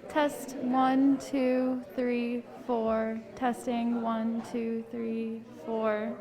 Test 1, 2, 3, 4. Testing 1, 2, 3, 4.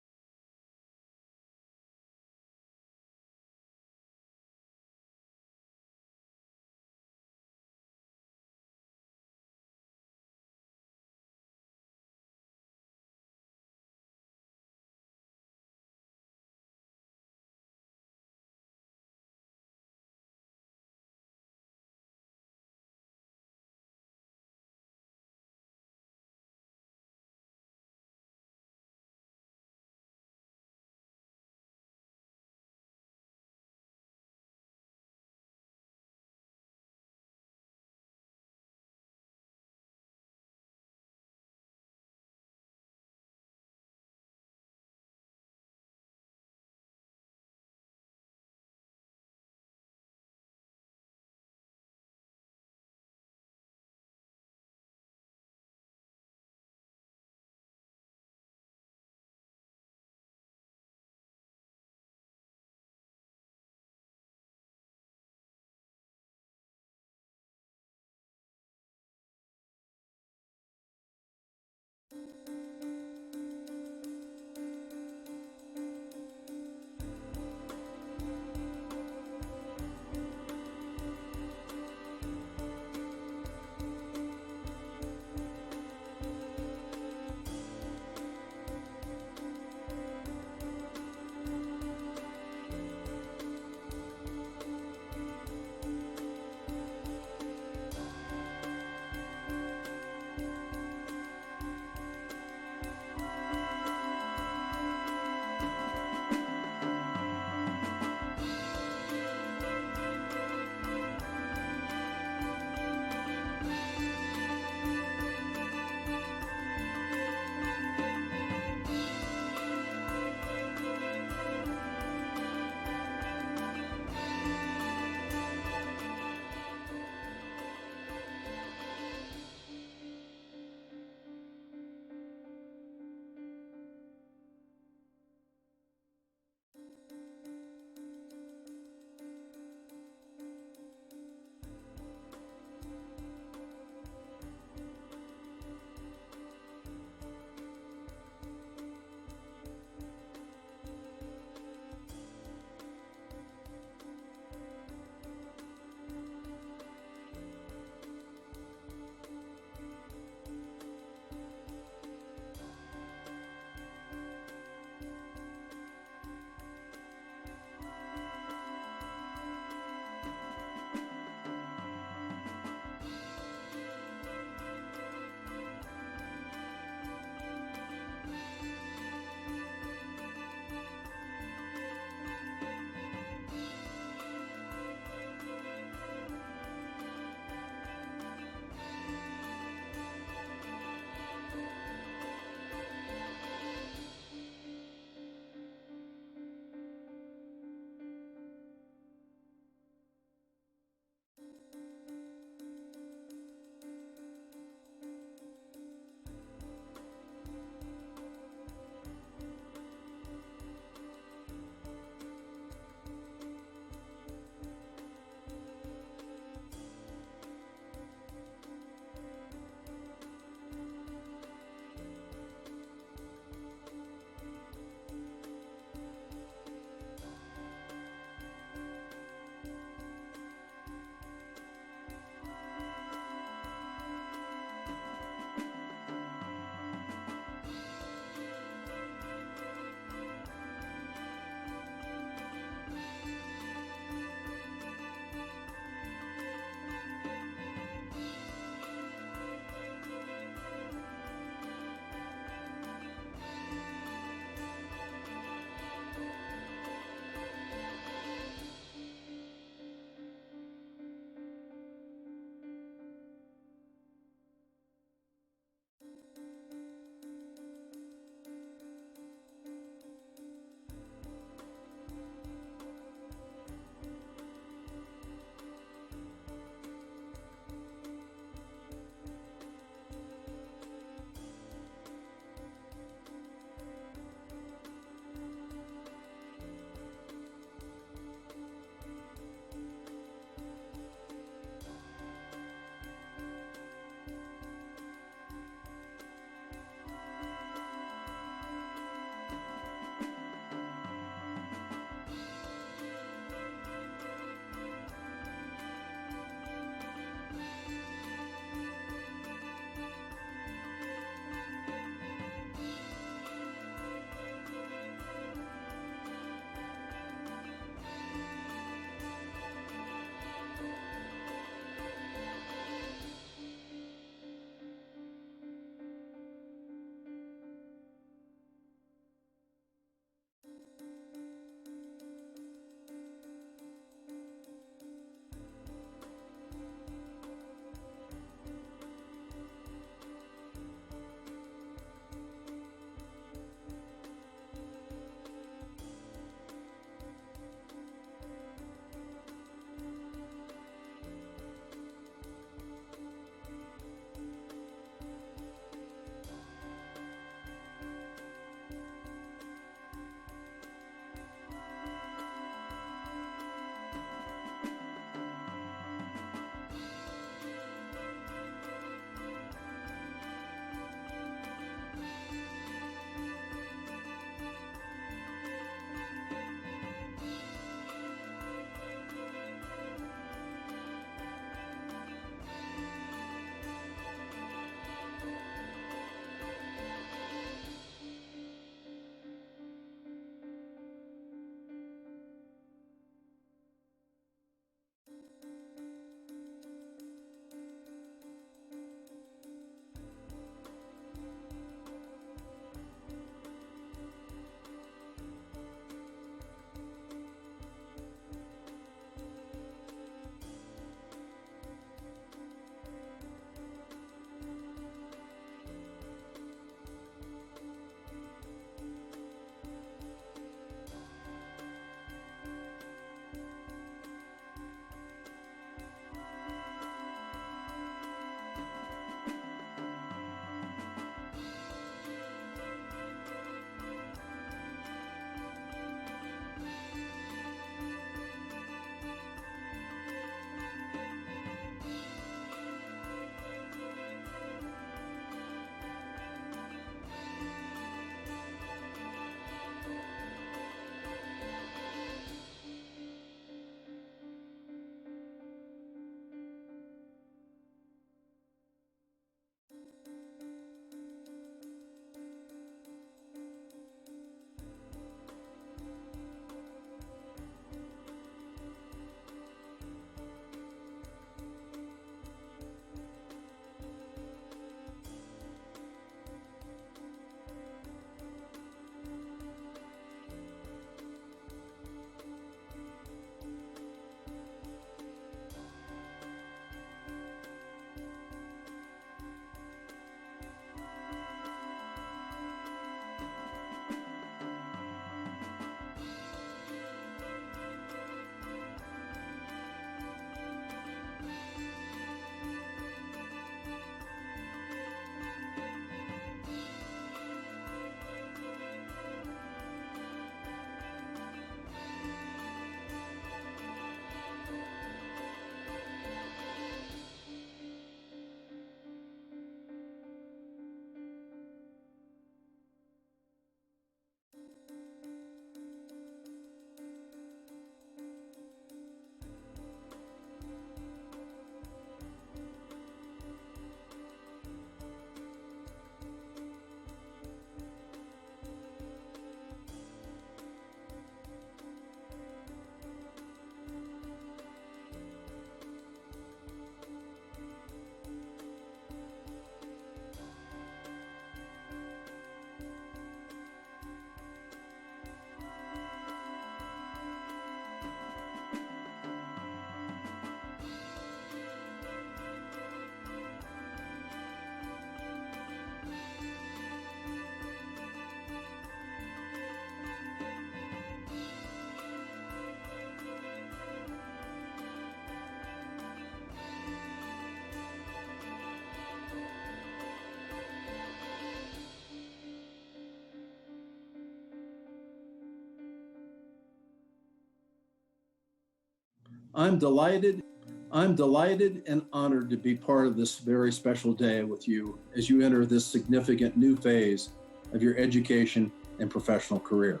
I'm delighted and honored to be part of this very special day with you as you enter this significant new phase of your education and professional career.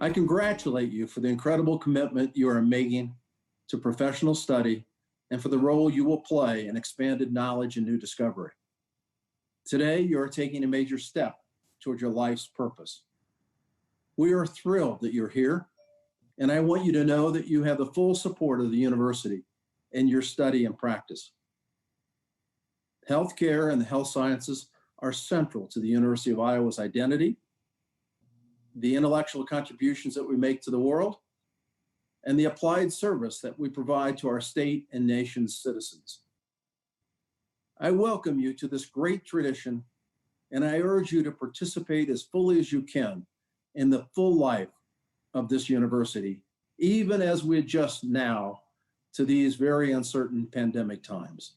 I congratulate you for the incredible commitment you are making to professional study and for the role you will play in expanded knowledge and new discovery. Today, you are taking a major step toward your life's purpose. We are thrilled that you're here, and I want you to know that you have the full support of the university in your study and practice. Healthcare and the health sciences are central to the University of Iowa's identity, the intellectual contributions that we make to the world, and the applied service that we provide to our state and nation's citizens. I welcome you to this great tradition, and I urge you to participate as fully as you can in the full life of this university, even as we adjust now to these very uncertain pandemic times.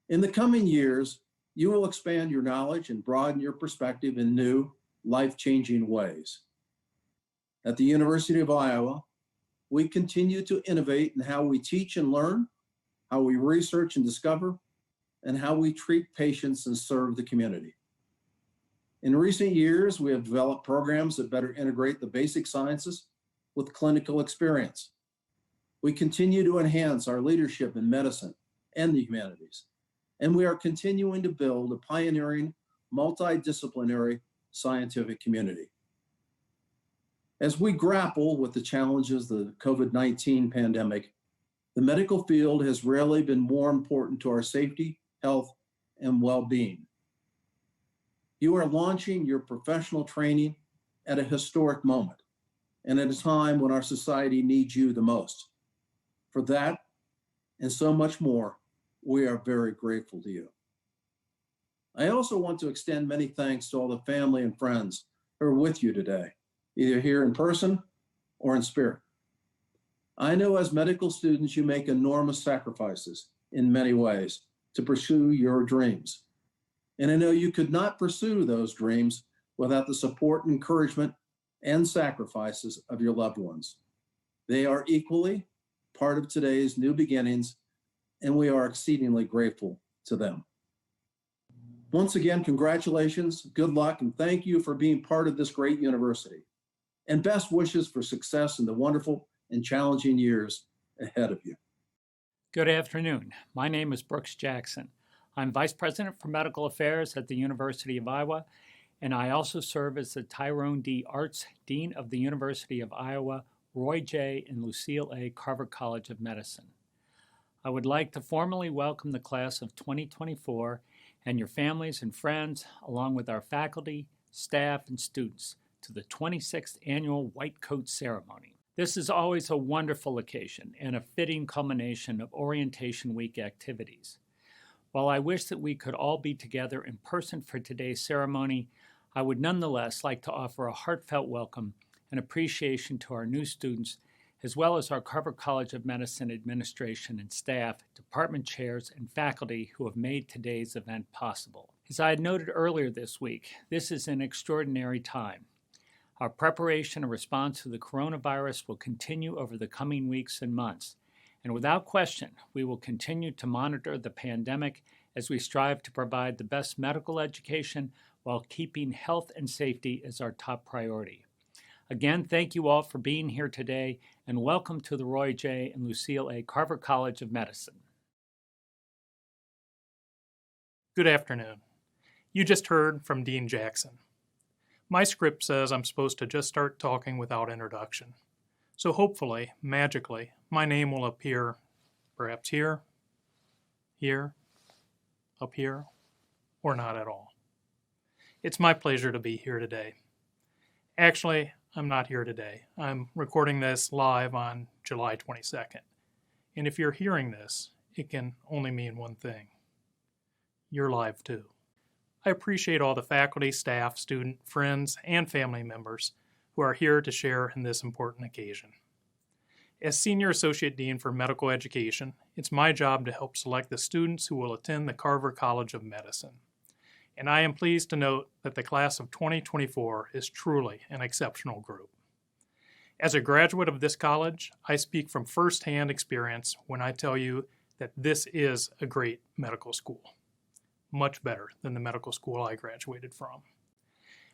In the coming years, you will expand your knowledge and broaden your perspective in new, life-changing ways. At the University of Iowa, we continue to innovate in how we teach and learn, how we research and discover, and how we treat patients and serve the community. In recent years, we have developed programs that better integrate the basic sciences with clinical experience. We continue to enhance our leadership in medicine and the humanities, and we are continuing to build a pioneering, multidisciplinary scientific community. As we grapple with the challenges of the COVID-19 pandemic, the medical field has rarely been more important to our safety, health, and well-being. You are launching your professional training at a historic moment and at a time when our society needs you the most. For that and so much more, we are very grateful to you. I also want to extend many thanks to all the family and friends who are with you today, either here in person or in spirit. I know as medical students, you make enormous sacrifices in many ways to pursue your dreams. And I know you could not pursue those dreams without the support and encouragement and sacrifices of your loved ones. They are equally part of today's new beginnings, and we are exceedingly grateful to them. Once again, congratulations, good luck, and thank you for being part of this great university. And best wishes for success in the wonderful and challenging years ahead of you. Good afternoon. My name is Brooks Jackson. I'm Vice President for Medical Affairs at the University of Iowa, and I also serve as the Tyrone D. Arts Dean of the University of Iowa, Roy J. and Lucille A. Carver College of Medicine. I would like to formally welcome the class of 2024 and your families and friends, along with our faculty, staff, and students, to the 26th Annual White Coat Ceremony. This is always a wonderful occasion and a fitting culmination of Orientation Week activities. While I wish that we could all be together in person for today's ceremony, I would nonetheless like to offer a heartfelt welcome and appreciation to our new students, as well as our Carver College of Medicine administration and staff, department chairs, and faculty who have made today's event possible. As I had noted earlier this week, this is an extraordinary time. Our preparation and response to the coronavirus will continue over the coming weeks and months, and without question, we will continue to monitor the pandemic as we strive to provide the best medical education while keeping health and safety as our top priority. Again, thank you all for being here today, and welcome to the Roy J. and Lucille A. Carver College of Medicine. Good afternoon. You just heard from Dean Jackson. My script says I'm supposed to just start talking without introduction. So hopefully, magically, my name will appear perhaps here, up here, or not at all. It's my pleasure to be here today. Actually, I'm not here today. I'm recording this live on July 22nd. And if you're hearing this, it can only mean one thing. You're live too. I appreciate all the faculty, staff, student, friends, and family members who are here to share in this important occasion. As Senior Associate Dean for Medical Education, it's my job to help select the students who will attend the Carver College of Medicine. And I am pleased to note that the class of 2024 is truly an exceptional group. As a graduate of this college, I speak from firsthand experience when I tell you that this is a great medical school. Much better than the medical school I graduated from.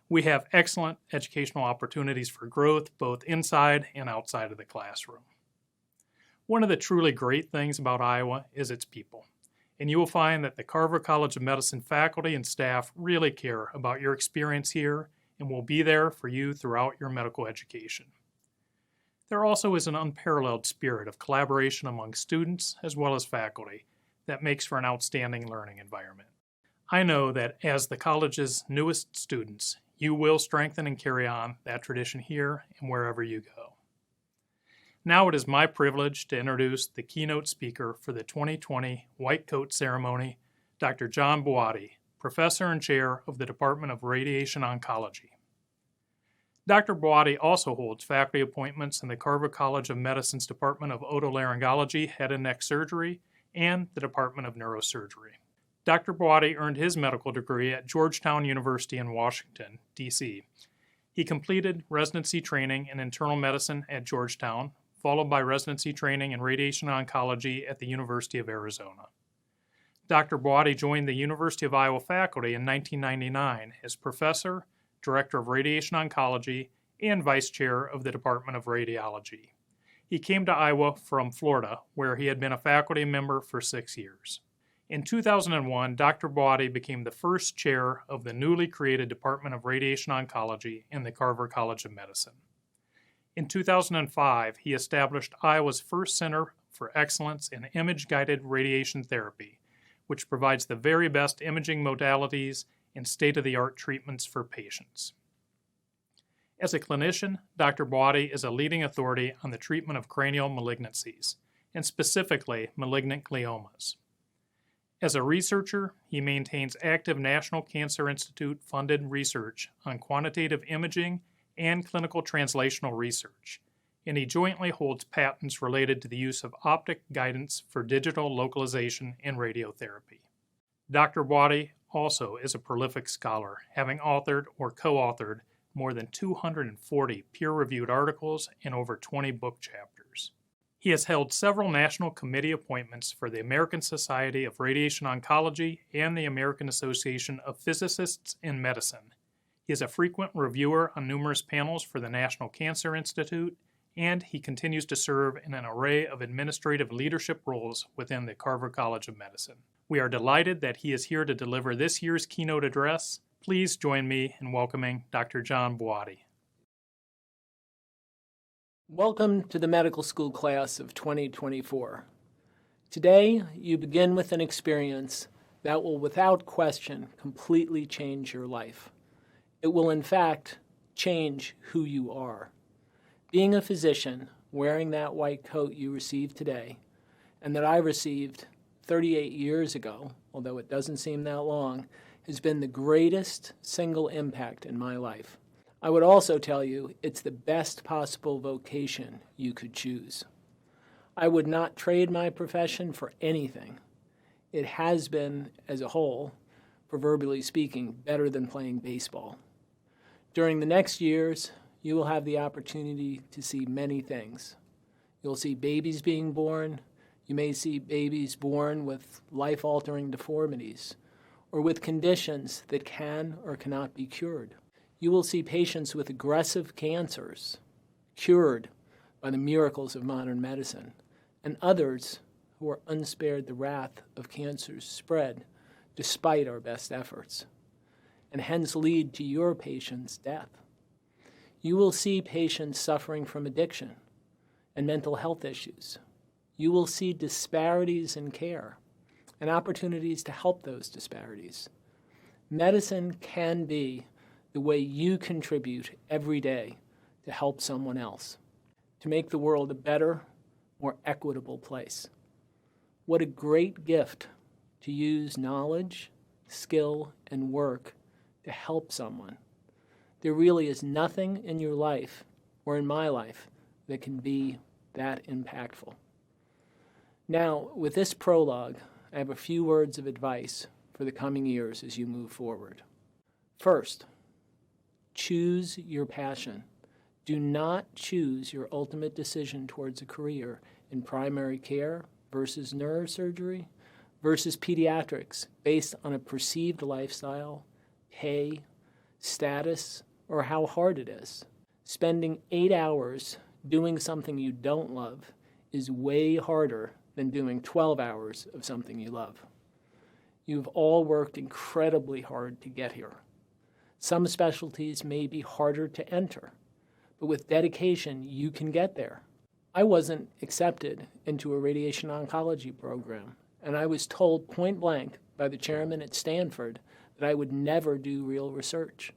We have excellent educational opportunities for growth both inside and outside of the classroom. One of the truly great things about Iowa is its people, and you will find that the Carver College of Medicine faculty and staff really care about your experience here and will be there for you throughout your medical education. There also is an unparalleled spirit of collaboration among students as well as faculty that makes for an outstanding learning environment. I know that as the college's newest students, you will strengthen and carry on that tradition here and wherever you go. Now it is my privilege to introduce the keynote speaker for the 2020 White Coat Ceremony, Dr. John Boatti, Professor and Chair of the Department of Radiation Oncology. Dr. Boatti also holds faculty appointments in the Carver College of Medicine's Department of Otolaryngology, Head and Neck Surgery, and the Department of Neurosurgery. Dr. Boatti earned his medical degree at Georgetown University in Washington, D.C. He completed residency training in internal medicine at Georgetown, followed by residency training in radiation oncology at the University of Arizona. Dr. Boatti joined the University of Iowa faculty in 1999 as professor, director of radiation oncology, and vice chair of the Department of Radiology. He came to Iowa from Florida, where he had been a faculty member for 6 years. In 2001, Dr. Boatti became the first chair of the newly created Department of Radiation Oncology in the Carver College of Medicine. In 2005, he established Iowa's first Center for Excellence in Image-Guided Radiation Therapy, which provides the very best imaging modalities and state-of-the-art treatments for patients. As a clinician, Dr. Boatti is a leading authority on the treatment of cranial malignancies, and specifically malignant gliomas. As a researcher, he maintains active National Cancer Institute-funded research on quantitative imaging and clinical translational research, and he jointly holds patents related to the use of optic guidance for digital localization in radiotherapy. Dr. Boatti also is a prolific scholar, having authored or co-authored more than 240 peer-reviewed articles and over 20 book chapters. He has held several national committee appointments for the American Society of Radiation Oncology and the American Association of Physicists in Medicine. He is a frequent reviewer on numerous panels for the National Cancer Institute, and he continues to serve in an array of administrative leadership roles within the Carver College of Medicine. We are delighted that he is here to deliver this year's keynote address. Please join me in welcoming Dr. John Boatti. Welcome to the medical school class of 2024. Today, you begin with an experience that will, without question, completely change your life. It will, in fact, change who you are. Being a physician, wearing that white coat you received today, and that I received 38 years ago, although it doesn't seem that long, has been the greatest single impact in my life. I would also tell you it's the best possible vocation you could choose. I would not trade my profession for anything. It has been, as a whole, proverbially speaking, better than playing baseball. During the next years, you will have the opportunity to see many things. You'll see babies being born. You may see babies born with life-altering deformities or with conditions that can or cannot be cured. You will see patients with aggressive cancers cured by the miracles of modern medicine, and others who are unspared the wrath of cancer's spread despite our best efforts, and hence lead to your patient's death. You will see patients suffering from addiction and mental health issues. You will see disparities in care and opportunities to help those disparities. Medicine can be the way you contribute every day to help someone else, to make the world a better, more equitable place. What a great gift to use knowledge, skill, and work to help someone. There really is nothing in your life or in my life that can be that impactful. Now, with this prologue, I have a few words of advice for the coming years as you move forward. First, choose your passion. Do not choose your ultimate decision towards a career in primary care versus neurosurgery versus pediatrics based on a perceived lifestyle, pay, status, or how hard it is. Spending 8 hours doing something you don't love is way harder than doing 12 hours of something you love. You've all worked incredibly hard to get here. Some specialties may be harder to enter, but with dedication, you can get there. I wasn't accepted into a radiation oncology program, and I was told point blank by the chairman at Stanford that I would never do real research.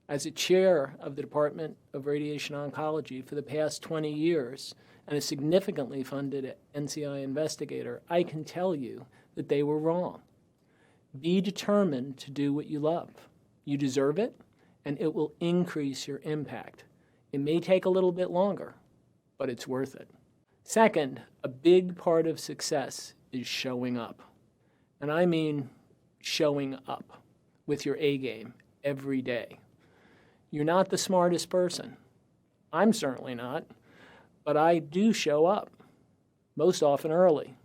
As a chair of the Department of Radiation Oncology for the past 20 years and a significantly funded NCI investigator, I can tell you that they were wrong. Be determined to do what you love. You deserve it, and it will increase your impact. It may take a little bit longer, but it's worth it. Second, a big part of success is showing up. And I mean showing up with your A game every day. You're not the smartest person. I'm certainly not, but I do show up, most often early.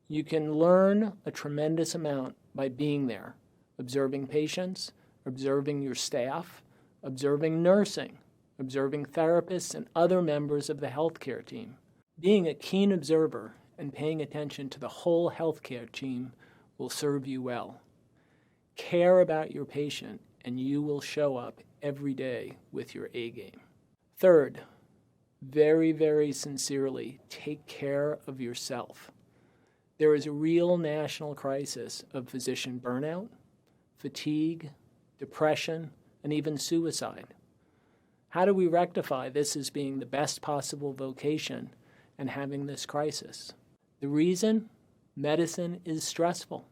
You can learn a tremendous amount by being there, observing patients, observing your staff, observing nursing, observing therapists and other members of the healthcare team. Being a keen observer and paying attention to the whole healthcare team will serve you well. Care about your patient, and you will show up every day with your A game. Third, very, very sincerely, take care of yourself. There is a real national crisis of physician burnout, fatigue, depression, and even suicide. How do we rectify this as being the best possible vocation and having this crisis? The reason? Medicine is stressful.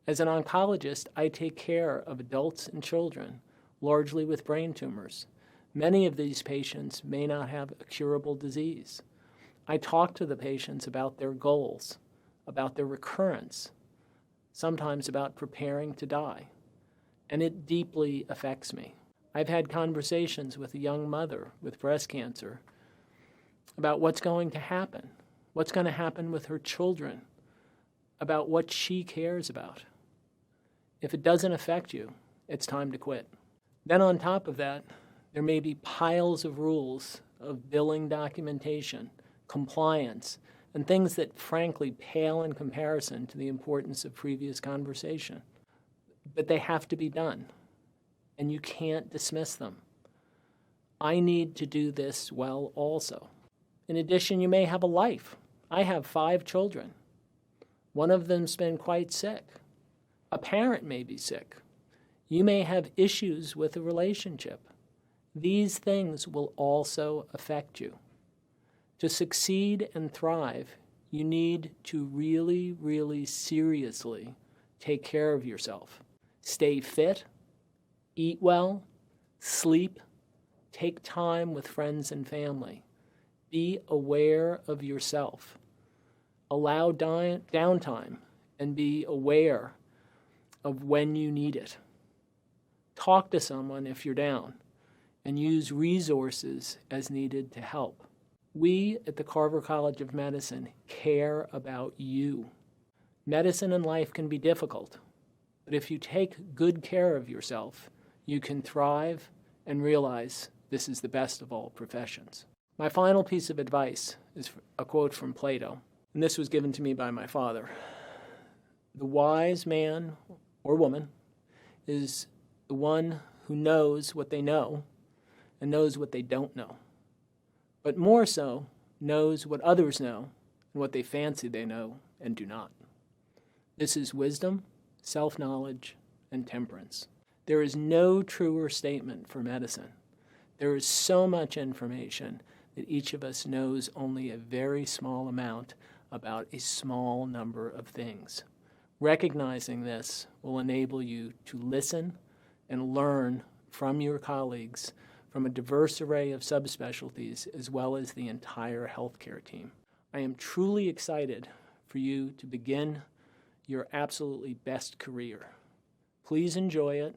As an oncologist, I take care of adults and children, largely with brain tumors. Many of these patients may not have a curable disease. I talk to the patients about their goals, about their recurrence, sometimes about preparing to die, and it deeply affects me. I've had conversations with a young mother with breast cancer about what's going to happen with her children, about what she cares about. If it doesn't affect you, it's time to quit. Then on top of that, there may be piles of rules of billing documentation, compliance, and things that frankly pale in comparison to the importance of previous conversation. But they have to be done, and you can't dismiss them. I need to do this well also. In addition, you may have a life. I have 5 children. One of them's been quite sick. A parent may be sick. You may have issues with a relationship. These things will also affect you. To succeed and thrive, you need to really, really seriously take care of yourself. Stay fit, eat well, sleep, take time with friends and family. Be aware of yourself. Allow downtime and be aware of when you need it. Talk to someone if you're down and use resources as needed to help. We at the Carver College of Medicine care about you. Medicine and life can be difficult, but if you take good care of yourself, you can thrive and realize this is the best of all professions. My final piece of advice is a quote from Plato, and this was given to me by my father. The wise man or woman is the one who knows what they know and knows what they don't know, but more so knows what others know and what they fancy they know and do not. This is wisdom, self-knowledge, and temperance. There is no truer statement for medicine. There is so much information that each of us knows only a very small amount about a small number of things. Recognizing this will enable you to listen and learn from your colleagues from a diverse array of subspecialties as well as the entire healthcare team. I am truly excited for you to begin your absolutely best career. Please enjoy it,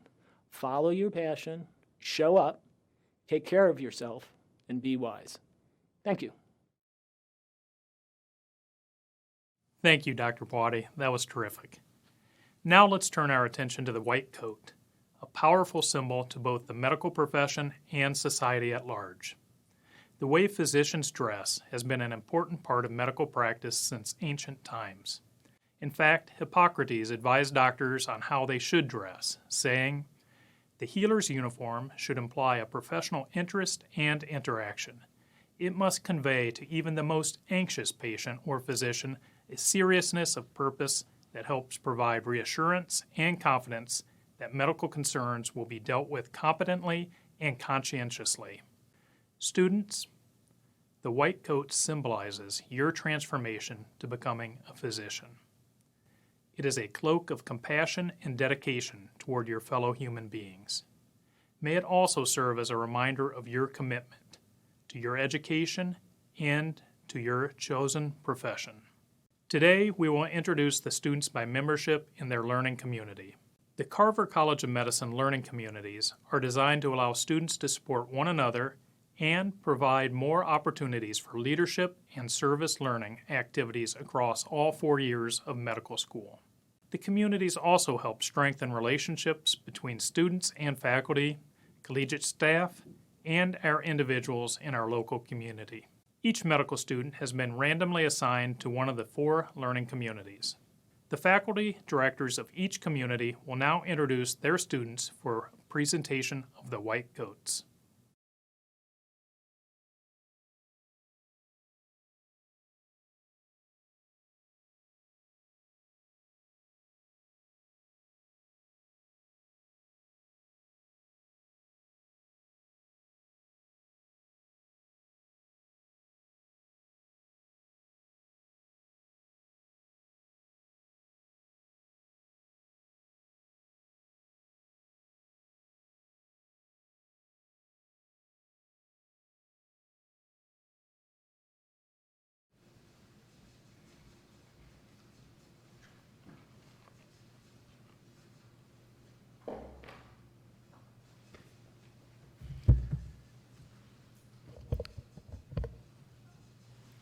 follow your passion, show up, take care of yourself, and be wise. Thank you. Thank you, Dr. Bwadi. That was terrific. Now let's turn our attention to the white coat, a powerful symbol to both the medical profession and society at large. The way physicians dress has been an important part of medical practice since ancient times. In fact, Hippocratic advised doctors on how they should dress, saying, "The healer's uniform should imply a professional interest and interaction. It must convey to even the most anxious patient or physician a seriousness of purpose that helps provide reassurance and confidence that medical concerns will be dealt with competently and conscientiously." Students, the white coat symbolizes your transformation to becoming a physician. It is a cloak of compassion and dedication toward your fellow human beings. May it also serve as a reminder of your commitment to your education and to your chosen profession. Today, we will introduce the students by membership in their learning community. The Carver College of Medicine learning communities are designed to allow students to support one another and provide more opportunities for leadership and service learning activities across all 4 years of medical school. The communities also help strengthen relationships between students and faculty, collegiate staff, and our individuals in our local community. Each medical student has been randomly assigned to one of the 4 learning communities. The faculty directors of each community will now introduce their students for a presentation of the white coats.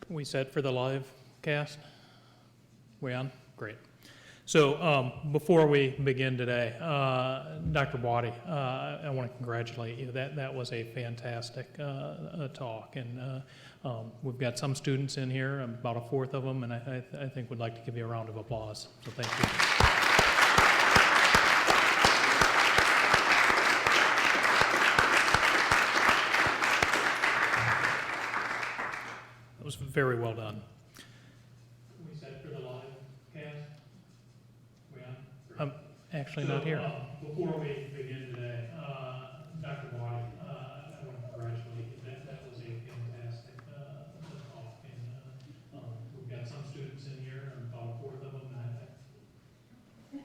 We set for the live cast? We on? Great. So before we begin today, Dr. Bwadi, I want to congratulate you. That was a fantastic talk, and we've got some students in here, about a fourth of them, and I think we'd like to give you a round of applause. So thank you. It was very well done. We set for the live cast? We on? I'm actually not here. Before we begin today, Dr. Bwadi, I want to congratulate you. That was a fantastic talk, and we've got some students in here, about a fourth of them, and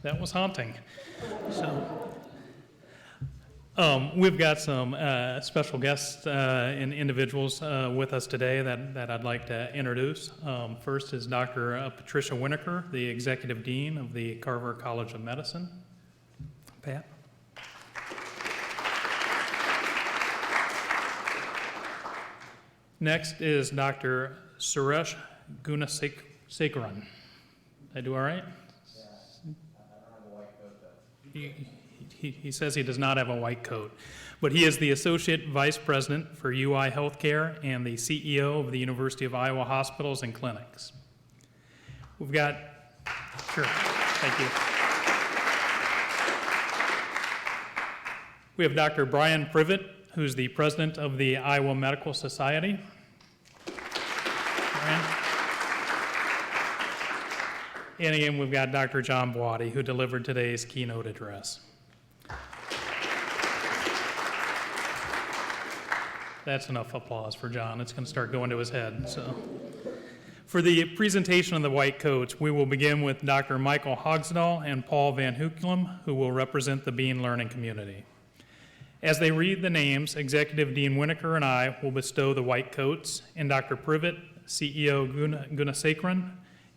that was haunting. So, we've got some special guests and individuals with us today that I'd like to introduce. First is Dr. Patricia Winokur, the Executive Dean of the Carver College of Medicine. Pat. Next is Dr. Suresh Gunasekaran. Did I do all right? He says he does not have a white coat, but he is the Associate Vice President for UI Healthcare and the CEO of the University of Iowa Hospitals and Clinics. We've got, sure, thank you. We have Dr. Brian Privet, who's the President of the Iowa Medical Society. Brian. And again, we've got Dr. John Bwadi, who delivered today's keynote address. That's enough applause for John. It's going to start going to his head. So, for the presentation of the white coats, we will begin with Dr. Michael Hogsdal and Paul Van Hoekelum, who will represent the Bean Learning Community. As they read the names, Executive Dean Winokur and I will bestow the white coats, and Dr. Privet, CEO Gunasekaran,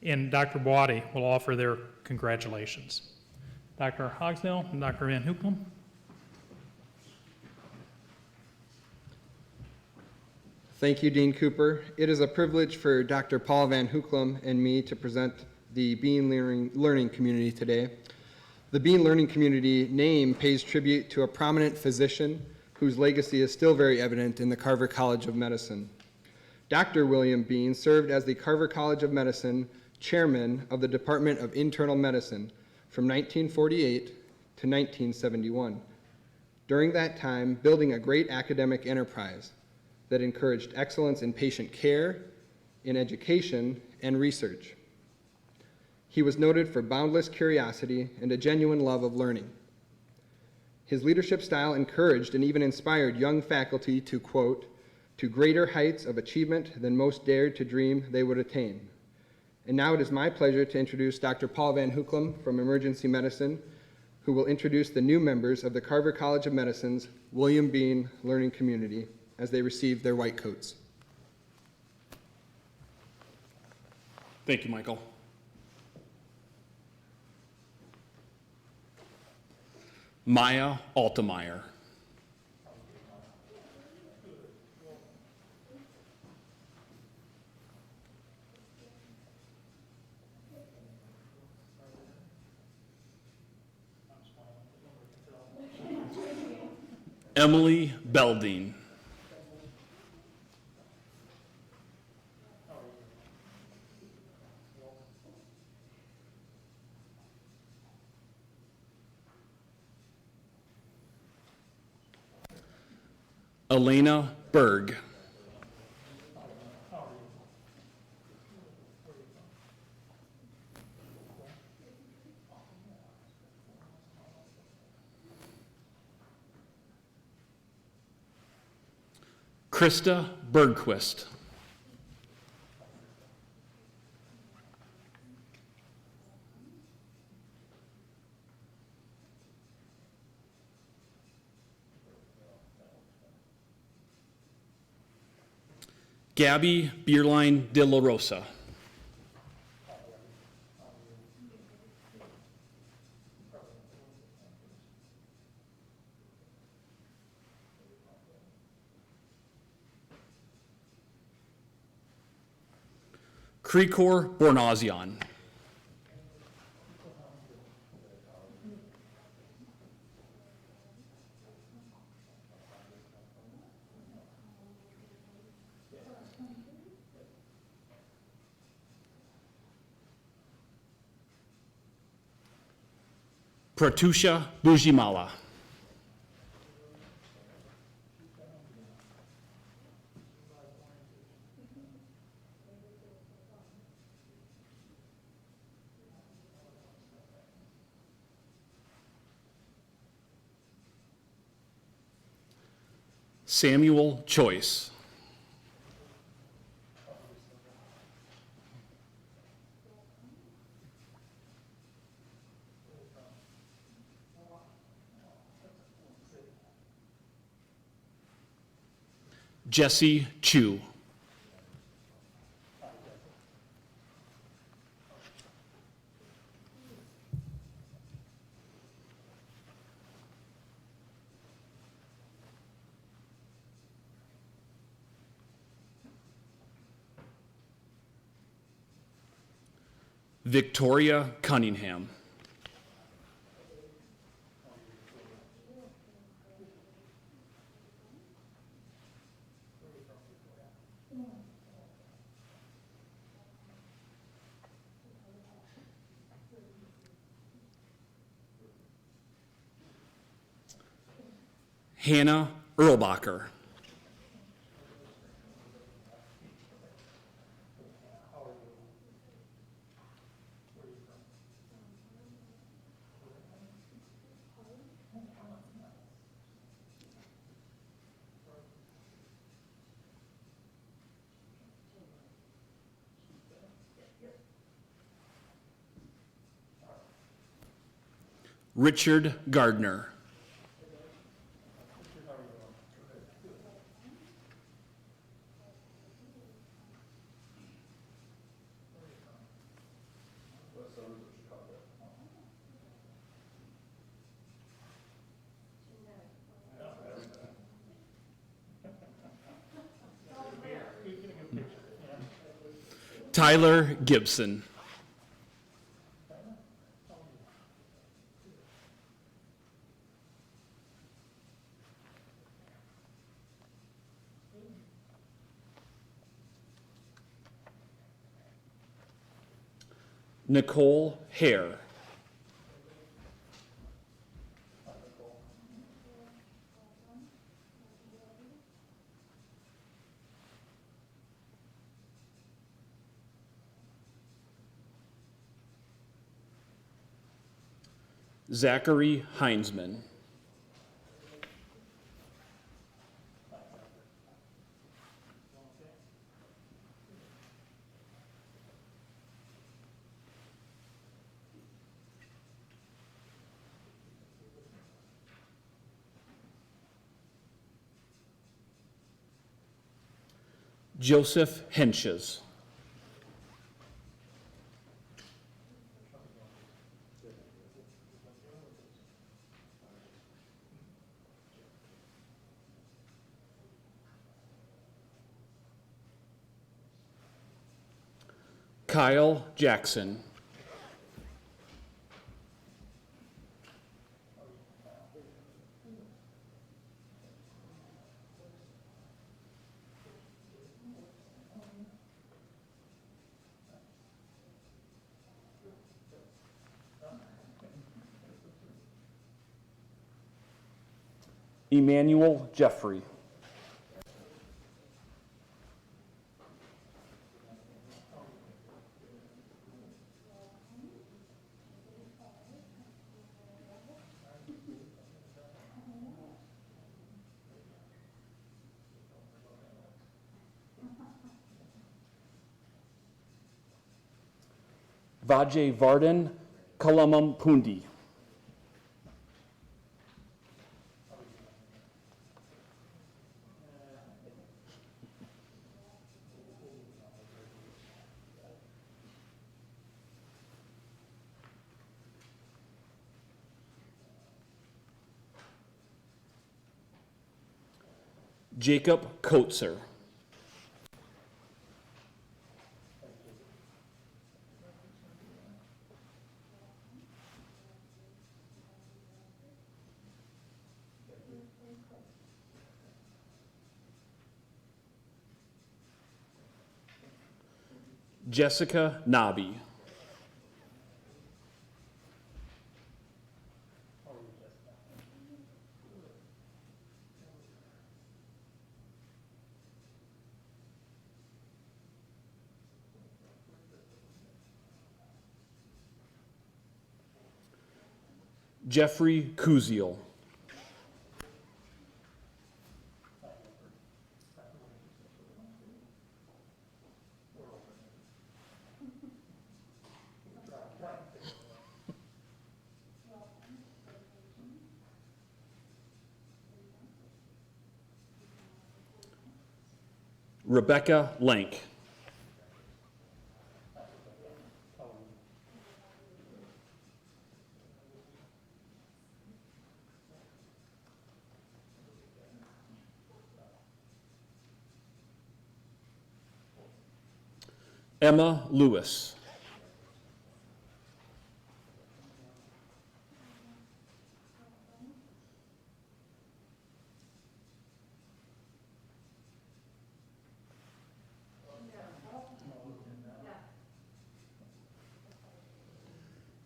and Dr. Boadi will offer their congratulations. Dr. Hogsdale and Dr. Van Hoeklam. Thank you, Dean Cooper. It is a privilege for Dr. Paul Van Hoeklam and me to present the Bean Learning Community today. The Bean Learning Community name pays tribute to a prominent physician whose legacy is still very evident in the Carver College of Medicine. Dr. William Bean served as the Carver College of Medicine chairman of the Department of Internal Medicine from 1948 to 1971. During that time, building a great academic enterprise that encouraged excellence in patient care, in education, and research. He was noted for boundless curiosity and a genuine love of learning. His leadership style encouraged and even inspired young faculty to, quote, "to greater heights of achievement than most dared to dream they would attain." And now it is my pleasure to introduce Dr. Paul Van Hoeklam from Emergency Medicine, who will introduce the new members of the Carver College of Medicine's William Bean Learning Community as they receive their white coats. Thank you, Michael. Maya Altemeyer. Emily Belding. Elena Berg. Krista Bergquist. Gabby Bierlein de la Rosa. Krikor Bornazian. Pratusha Bujimala. Samuel Choice. Jesse Chu. Victoria Cunningham. Hannah Erlbacher. Richard Gardner. Tyler Gibson. Nicole Hare. Zachary Heinzman. Joseph Henches. Kyle Jackson. Emmanuel Jeffrey. Vajay Vardan Kalamam Pundi. Jacob Coetzer. Jessica Nabi. Jeffrey Kuziel. Rebecca Lank. Emma Lewis.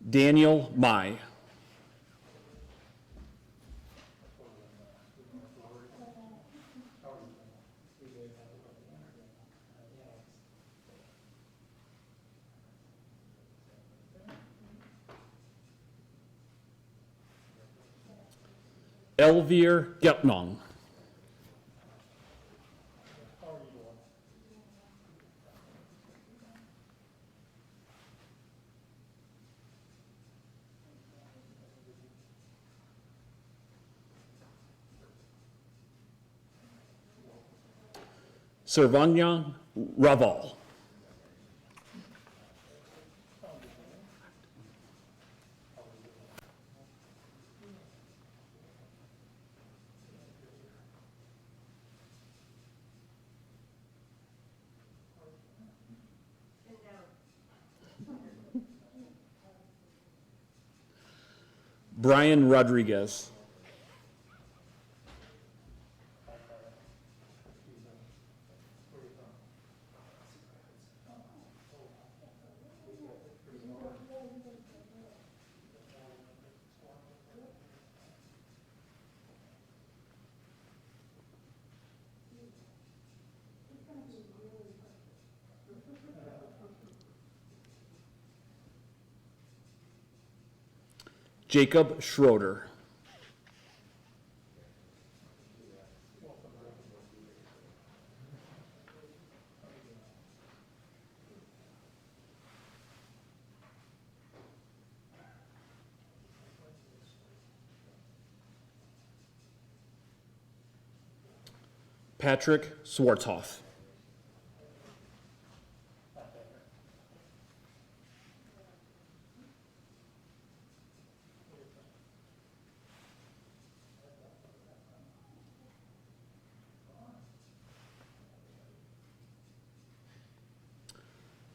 Daniel Mai. Elvir Gepnong. Servanya Raval. Brian Rodriguez. Jacob Schroeder. Patrick Swarthoff.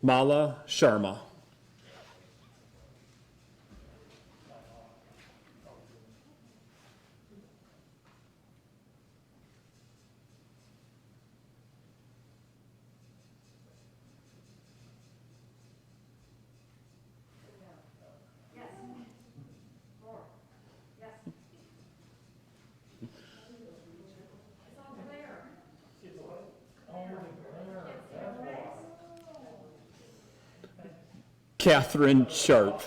Mala Sharma. Catherine Sharp.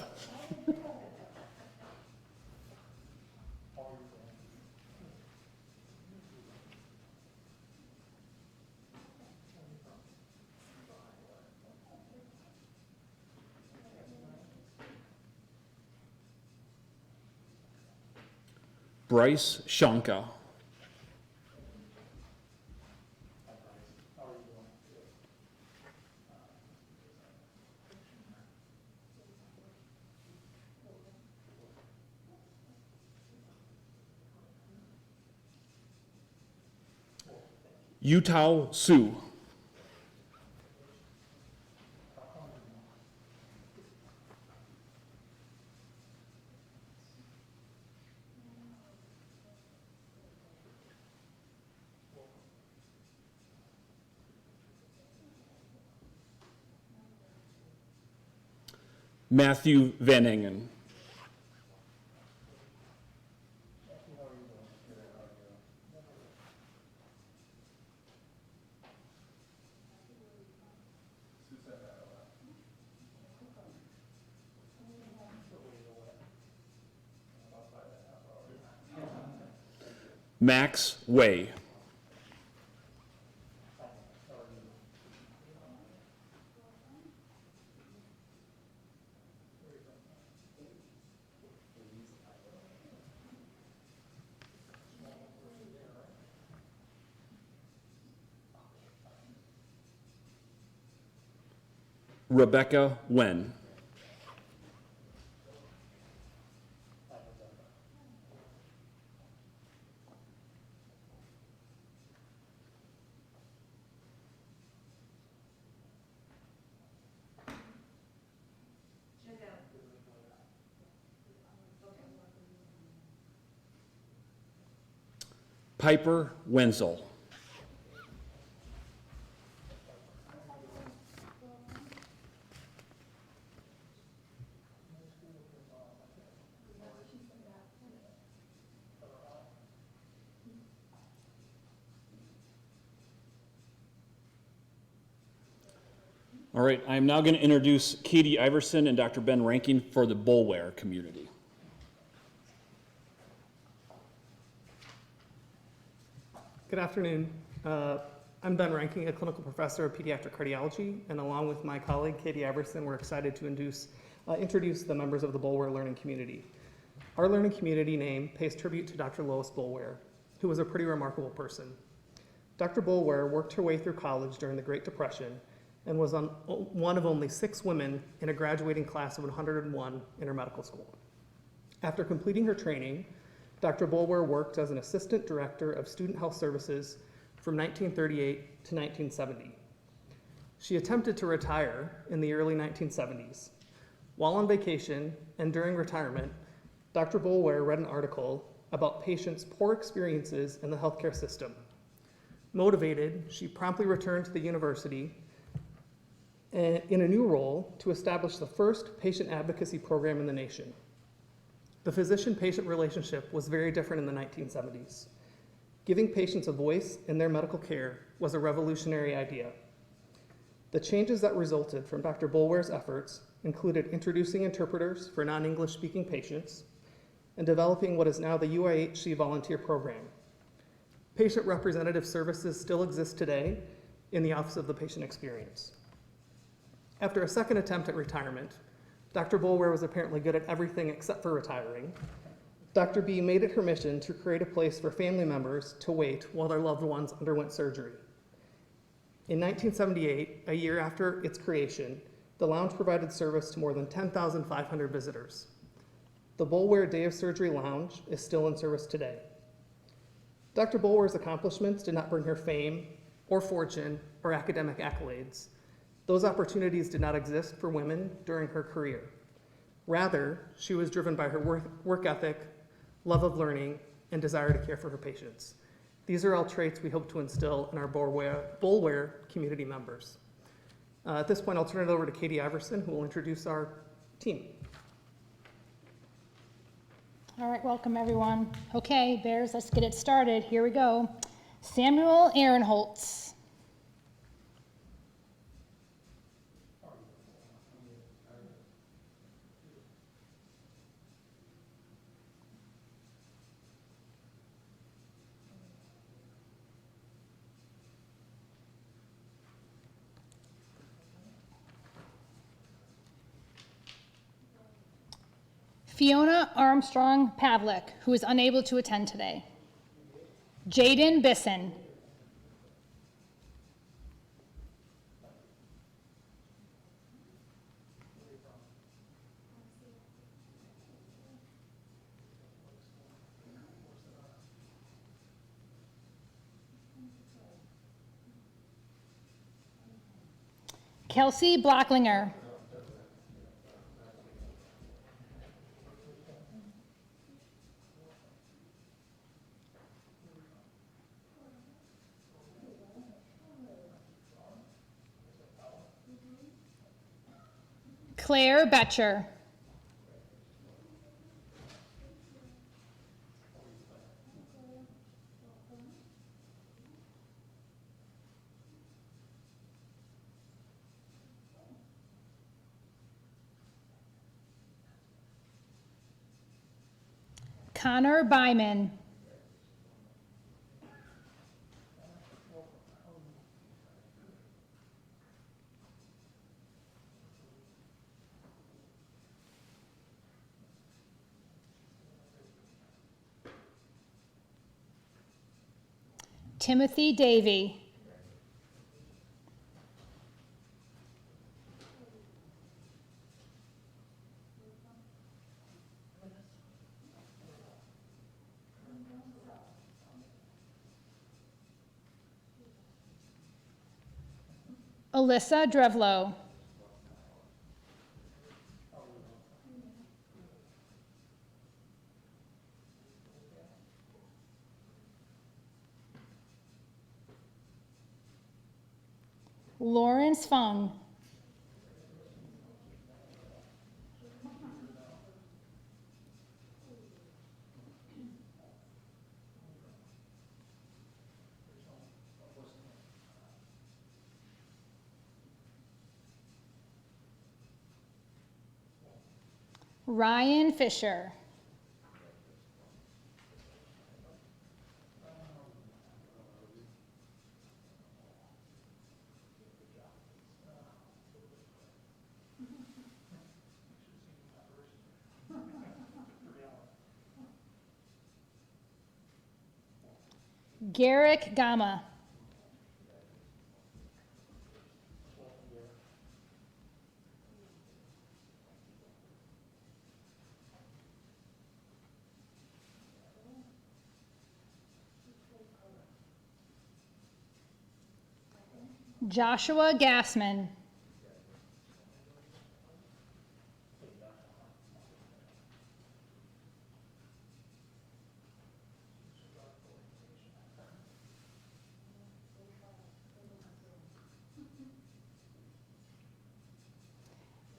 Bryce Shanka. Utah Sioux. Matthew Van Engen. Max Way. Rebecca Wen. Piper Wenzel. All right, I am now going to introduce Katie Iverson and Dr. Ben Rankin for the Bulware community. Good afternoon. I'm Ben Rankin, a clinical professor of pediatric cardiology, and along with my colleague Katie Iverson, we're excited to introduce the members of the Bulware learning community. Our learning community name pays tribute to Dr. Lois Bulware, who was a pretty remarkable person. Dr. Bulware worked her way through college during the Great Depression and was one of only 6 women in a graduating class of 101 in her medical school. After completing her training, Dr. Bulware worked as an assistant director of student health services from 1938 to 1970. She attempted to retire in the early 1970s. While on vacation and during retirement, Dr. Bulware read an article about patients' poor experiences in the healthcare system. Motivated, she promptly returned to the university in a new role to establish the first patient advocacy program in the nation. The physician-patient relationship was very different in the 1970s. Giving patients a voice in their medical care was a revolutionary idea. The changes that resulted from Dr. Bulware's efforts included introducing interpreters for non-English speaking patients and developing what is now the UIHC volunteer program. Patient representative services still exist today in the Office of the Patient Experience. After a second attempt at retirement, Dr. Bulware was apparently good at everything except for retiring. Dr. B made it her mission to create a place for family members to wait while their loved ones underwent surgery. In 1978, a year after its creation, the lounge provided service to more than 10,500 visitors. The Bulware Day of Surgery Lounge is still in service today. Dr. Bulware's accomplishments did not bring her fame or fortune or academic accolades. Those opportunities did not exist for women during her career. Rather, she was driven by her work ethic, love of learning, and desire to care for her patients. These are all traits we hope to instill in our Bulware community members. At this point, I'll turn it over to Katie Iverson, who will introduce our team. All right, welcome everyone. Okay, Bears, let's get it started. Here we go. Samuel Ehrenholtz. Fiona Armstrong Pavlik, who is unable to attend today. Jaden Bisson. Kelsey Blacklinger. Claire Betcher. Connor Byman. Timothy Davey. Alyssa Drevlo. Lawrence Fung. Ryan Fisher. Garrick Gama. Joshua Gassman.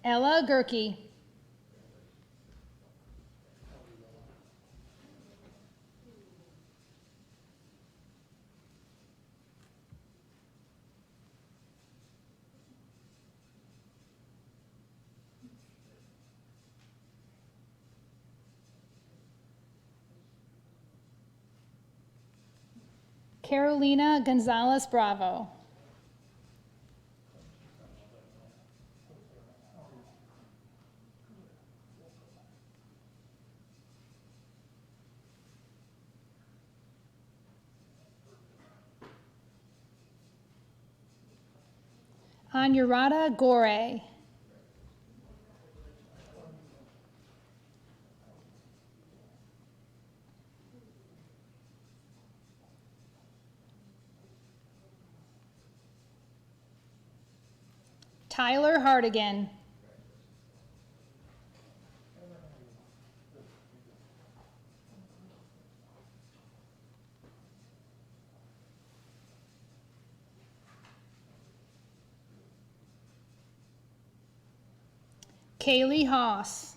Ella Gerke. Carolina Gonzalez Bravo. Anurada Gore. Tyler Hardigan. Kaylee Haas.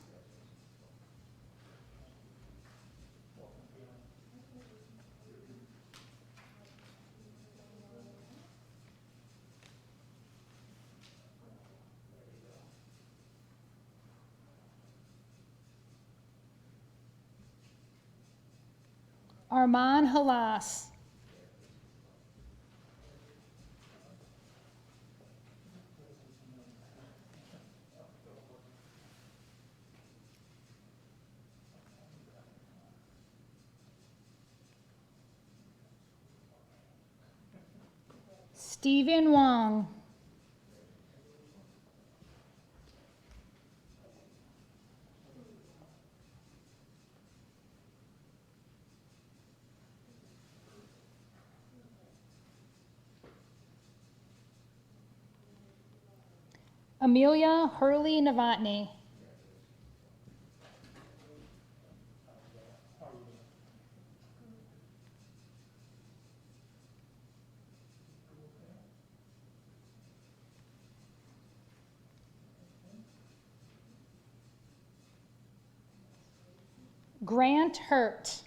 Arman Halas. Stephen Wong. Amelia Hurley Novotny. Grant Hurt.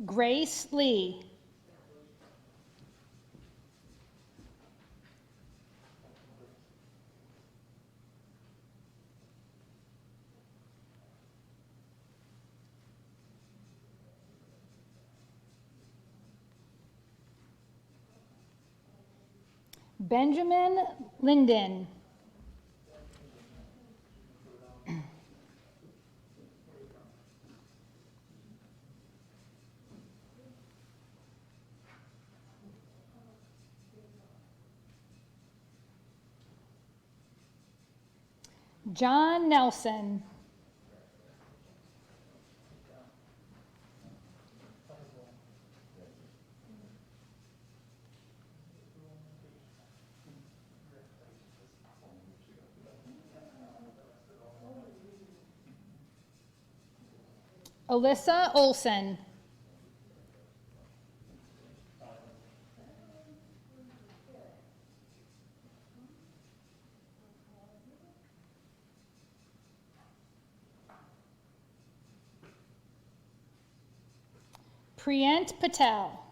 Grace Lee. Benjamin Linden. John Nelson. Alyssa Olson. Priyant Patel.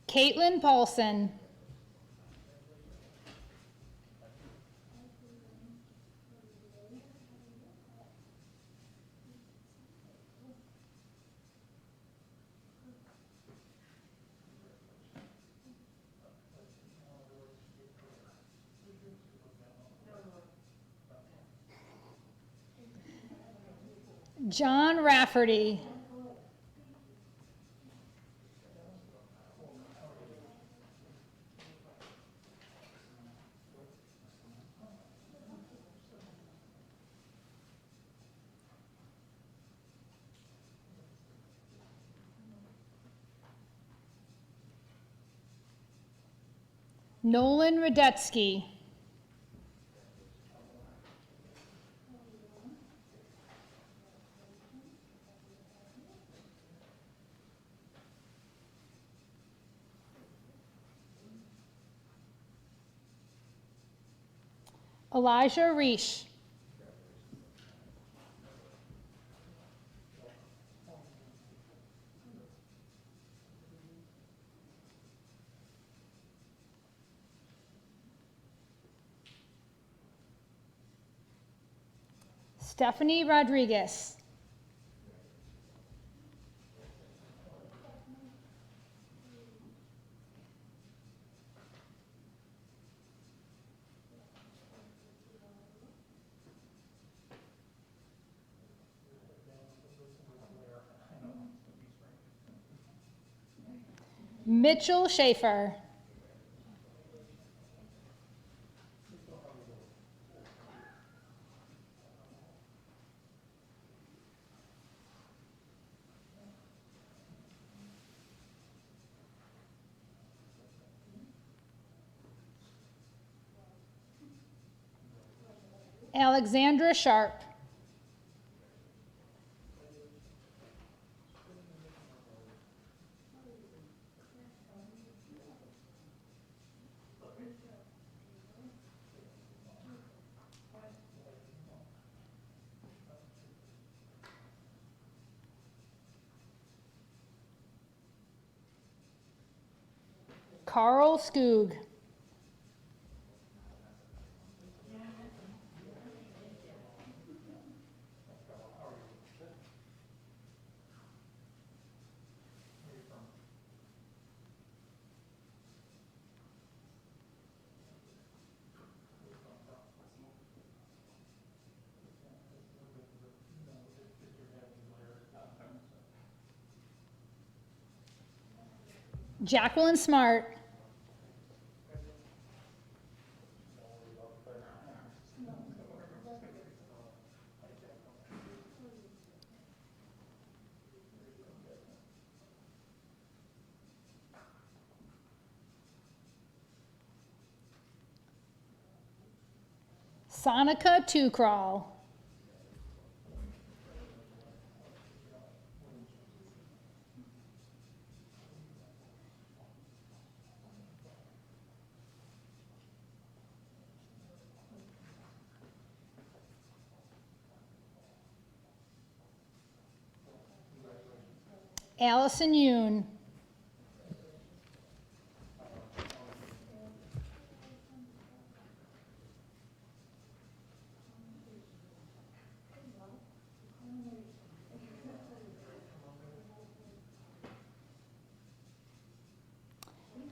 Caitlin Paulson. John Rafferty. Nolan Radetsky. Elijah Reish. Stephanie Rodriguez. Mitchell Schaefer. Alexandra Sharp. Carl Skoog. Jacqueline Smart. Sonica Tucrawl. Allison Yoon.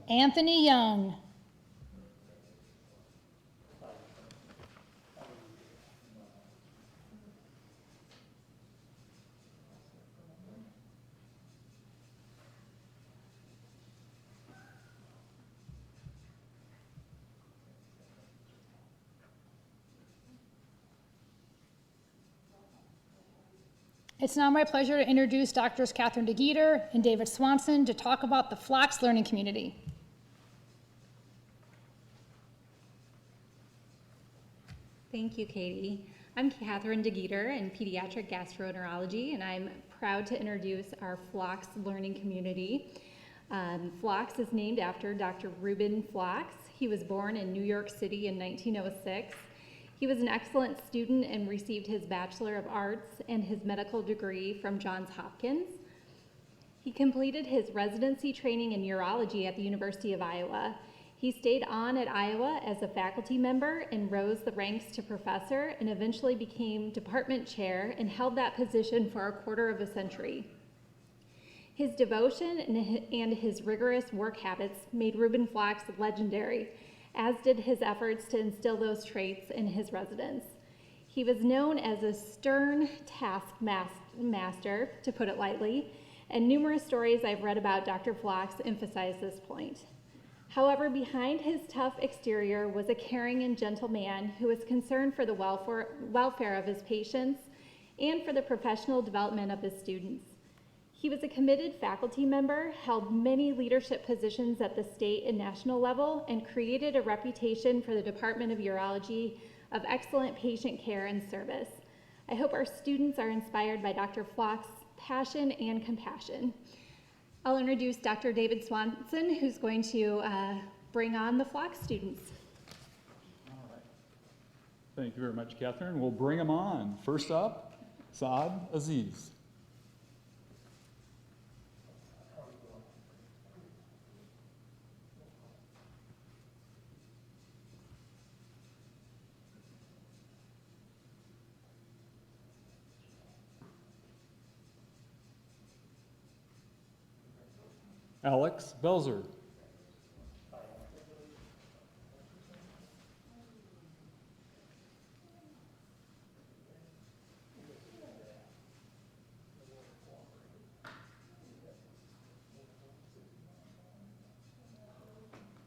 Anthony Young. It's now my pleasure to introduce Doctors Catherine DeGeeter and David Swanson to talk about the Flox Learning Community. Thank you, Katie. I'm Catherine DeGeeter in pediatric gastroenterology, and I'm proud to introduce our Flox Learning Community. Flox is named after Dr. Reuben Flox. He was born in New York City in 1906. He was an excellent student and received his Bachelor of Arts and his medical degree from Johns Hopkins. He completed his residency training in urology at the University of Iowa. He stayed on at Iowa as a faculty member and rose the ranks to professor and eventually became department chair and held that position for a quarter of a century. His devotion and his rigorous work habits made Reuben Flox legendary, as did his efforts to instill those traits in his residents. He was known as a stern taskmaster, to put it lightly, and numerous stories I've read about Dr. Flox emphasize this point. However, behind his tough exterior was a caring and gentle man who was concerned for the welfare of his patients and for the professional development of his students. He was a committed faculty member, held many leadership positions at the state and national level, and created a reputation for the Department of Urology of excellent patient care and service. I hope our students are inspired by Dr. Flock's passion and compassion. I'll introduce Dr. David Swanson, who's going to bring on the Flock students. All right. Thank you very much, Catherine. We'll bring them on. First up, Saad Aziz. Alex Belzer.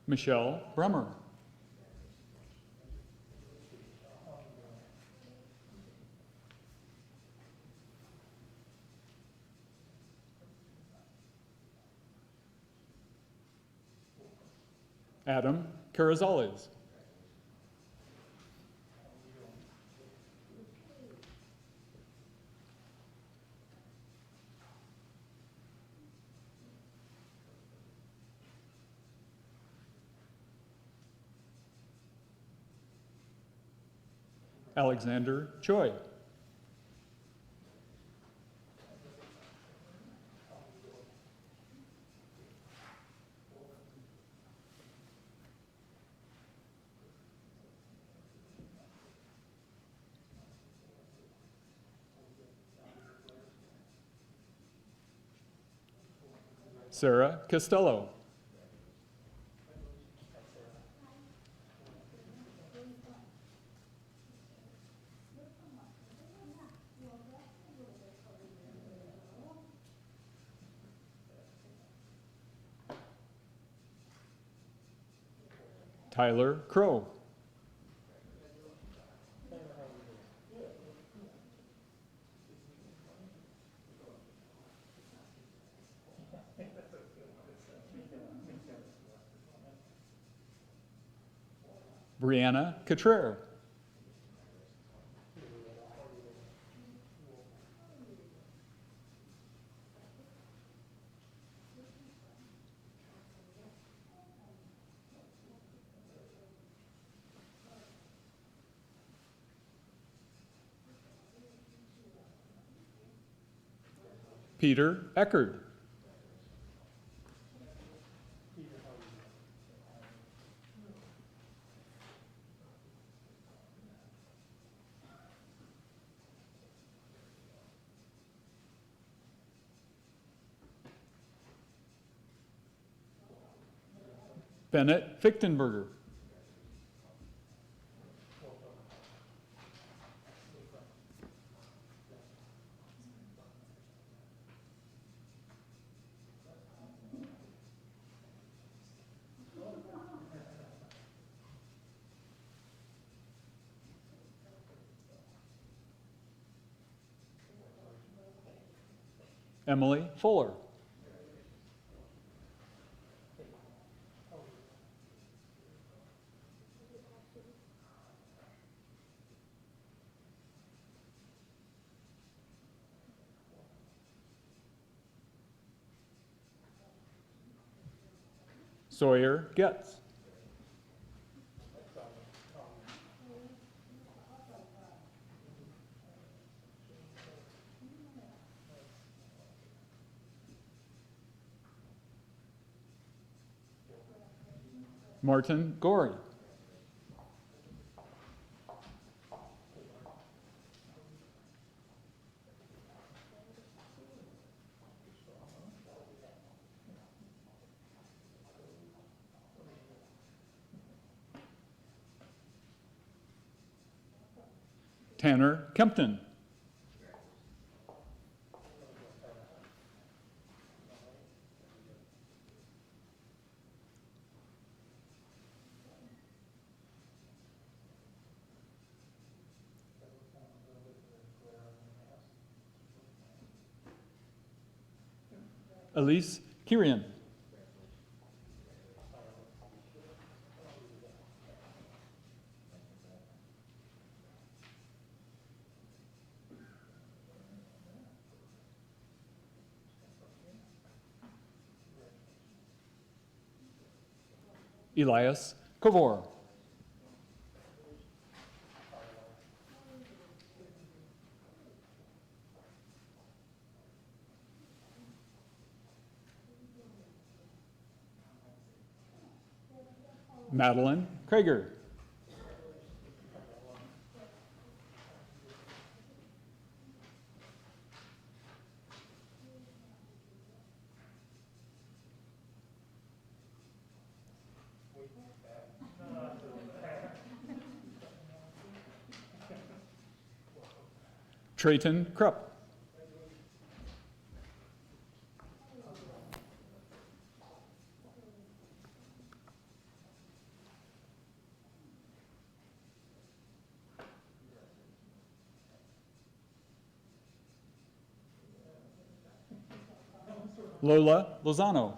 Michelle Bremer. Adam Carrizales. Alexander Choi. Sarah Costello. Tyler Crow. Brianna Cottrell. Peter Eckerd. Bennett Fichtenberger. Emily Fuller. Sawyer Getz. Martin Gorey. Tanner Kempton. Elise Kirian. Elias Kovor. Madeline Krager. Trayton Krupp. Lola Lozano.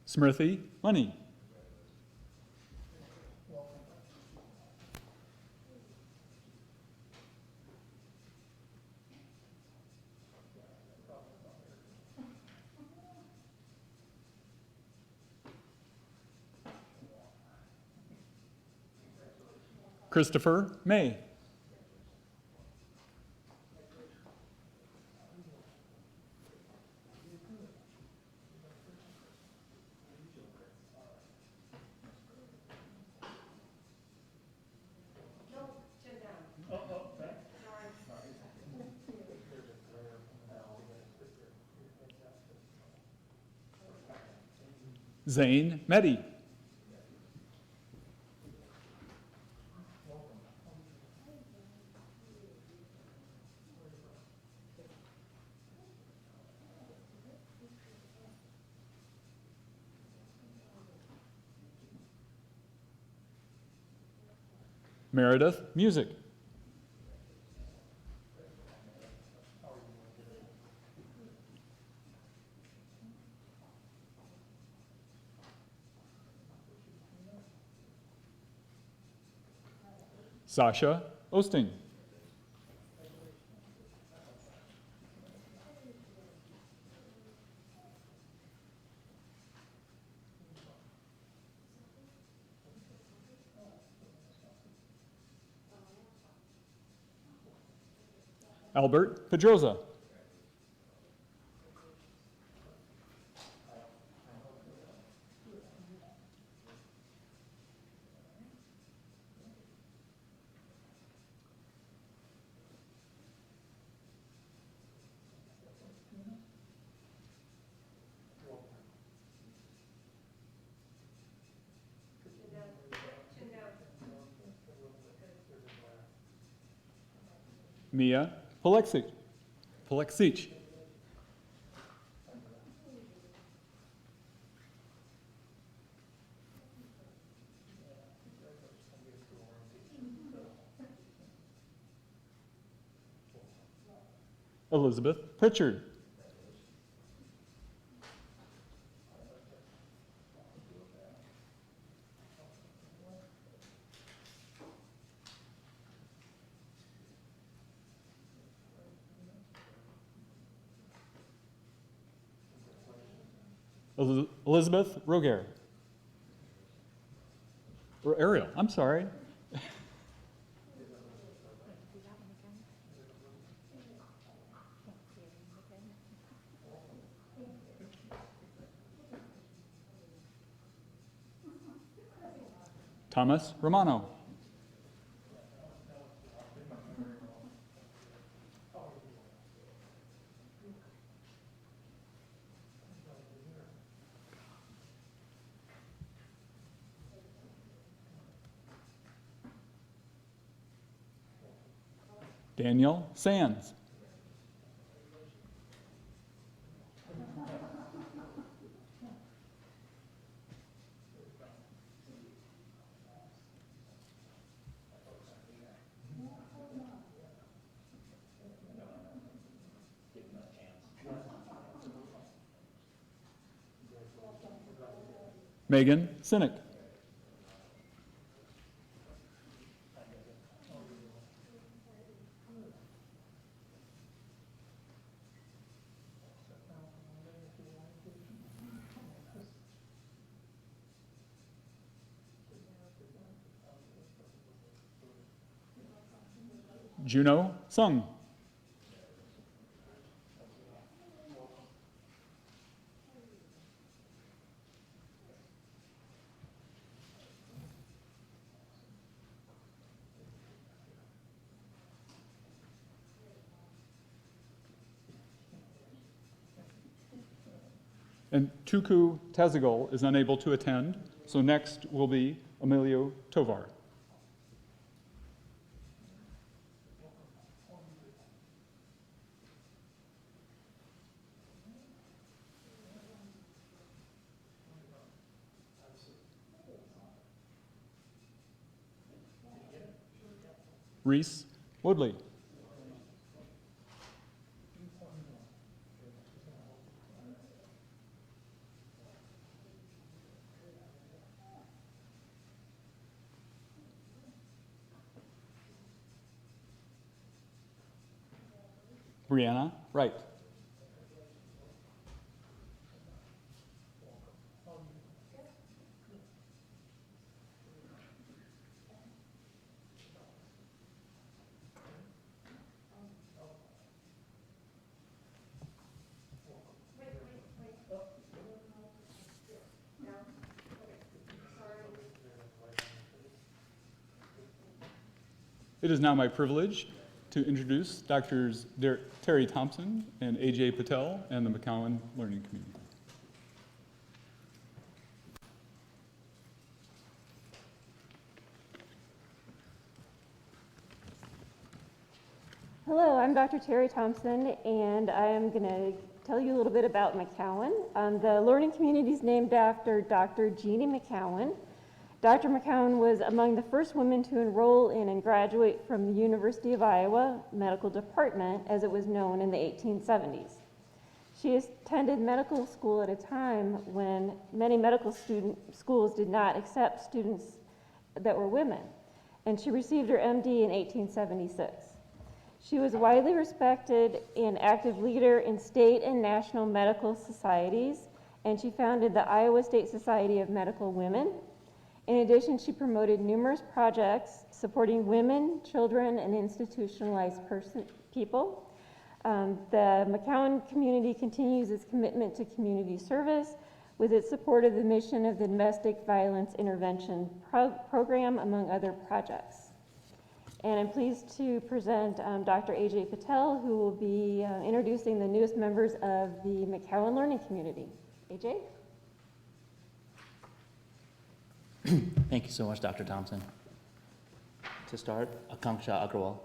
Smriti Money. Christopher May. Zane Meddy. Meredith Music. Sasha Osting. Albert Pedroza. Mia Polexic. Elizabeth Pritchard. Elizabeth Roger. Or Ariel, I'm sorry. Thomas Romano. Danielle Sands. Megan Sinek. Juno Sung. And Tuku Tazagol is unable to attend, so next will be Emilio Tovar. Reese Woodley. Brianna Wright. It is now my privilege to introduce Drs. Terry Thompson and AJ Patel and the McCowan Learning Community. Hello, I'm Dr. Terry Thompson, and I am going to tell you a little bit about McCowan. The learning community is named after Dr. Jeannie McCowan. Dr. McCowan was among the first women to enroll in and graduate from the University of Iowa Medical Department, as it was known in the 1870s. She attended medical school at a time when many medical schools did not accept students that were women, and she received her MD in 1876. She was a widely respected and active leader in state and national medical societies, and she founded the Iowa State Society of Medical Women. In addition, she promoted numerous projects supporting women, children, and institutionalized people. The McCowan community continues its commitment to community service with its support of the mission of the Domestic Violence Intervention Program, among other projects. And I'm pleased to present Dr. AJ Patel, who will be introducing the newest members of the McCowan Learning Community. AJ? Thank you so much, Dr. Thompson. To start, Akanksha Agrawal.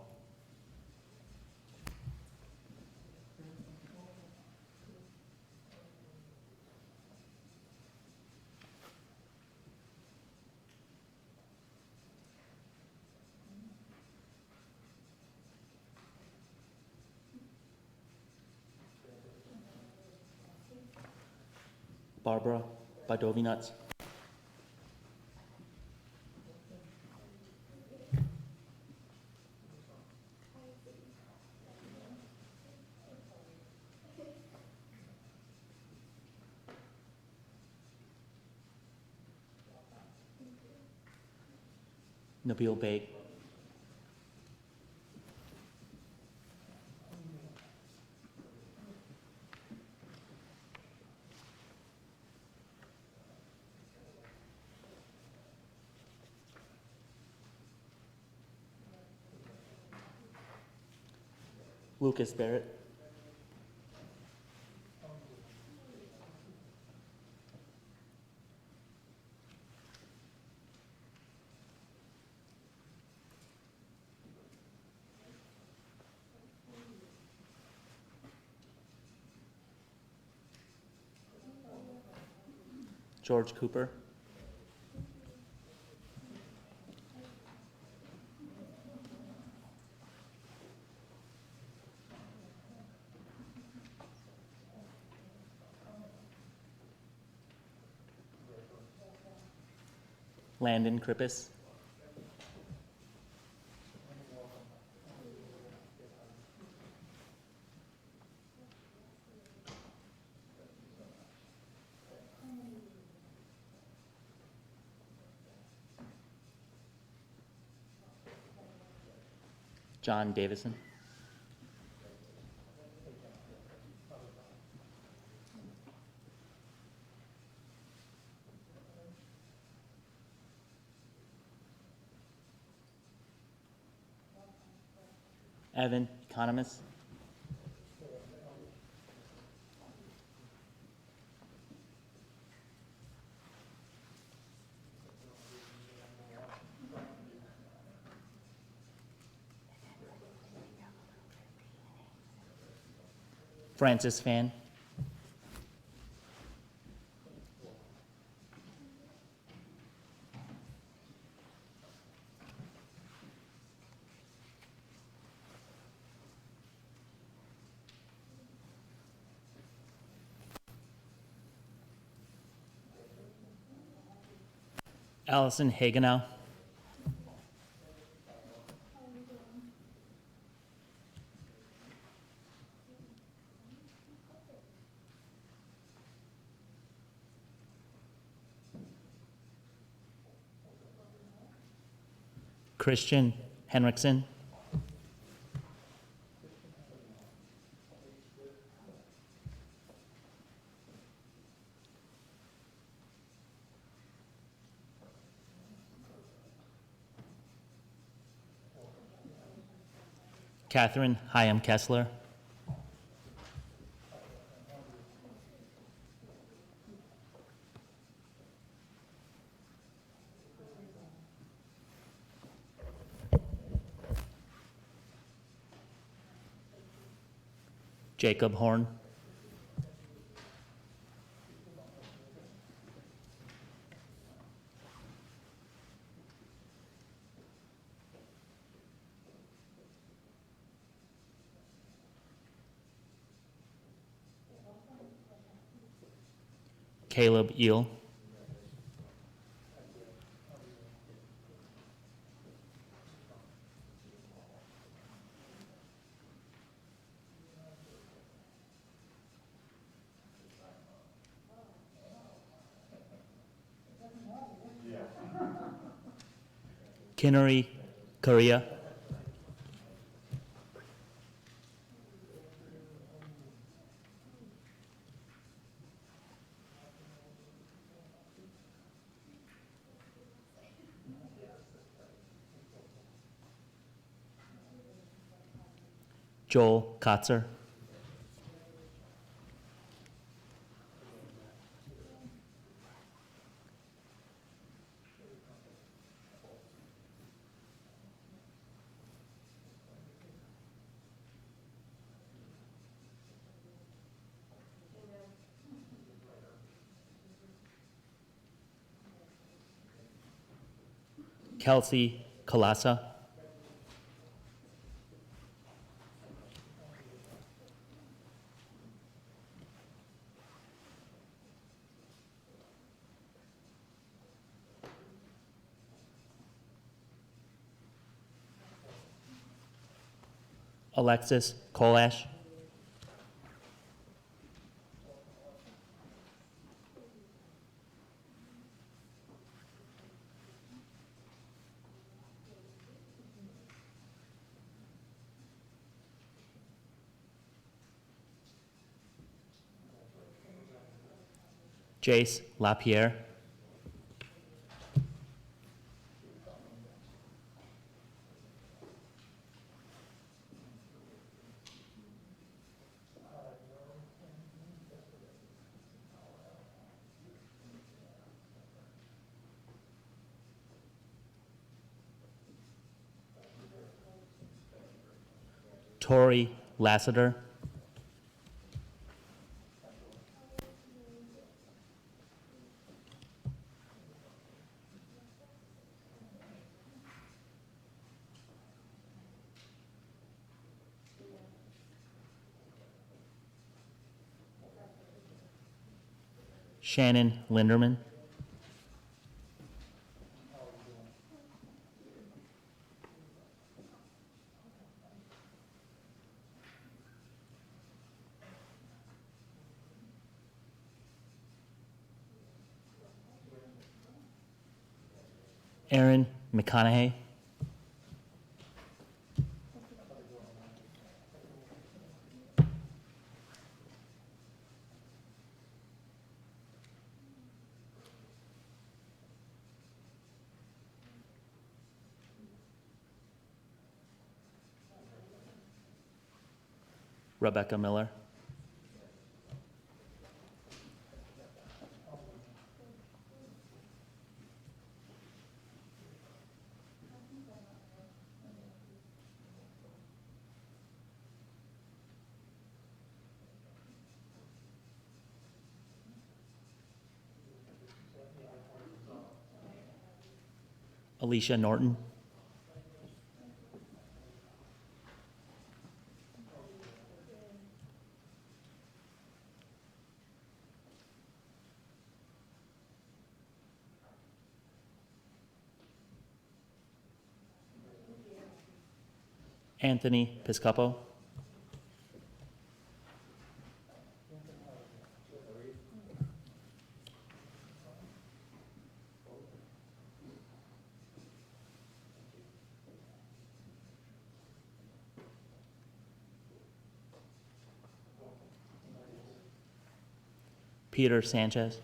Barbara Badovinats. Nabil Beg. Lucas Barrett. George Cooper. Landon Krippis. John Davison. Evan, economist. Francis Fan. Allison Hagenow. Christian Henriksen. Catherine Hyam Kessler. Jacob Horn. Caleb Eel. Kinneri Korea. Joel Kotzer. Kelsey Kalasa. Alexis Kolash. Jace Lapierre. Tori Lassiter. Shannon Linderman. Aaron McConaughey. Rebecca Miller. Alicia Norton. Anthony Piscopo. Peter Sanchez.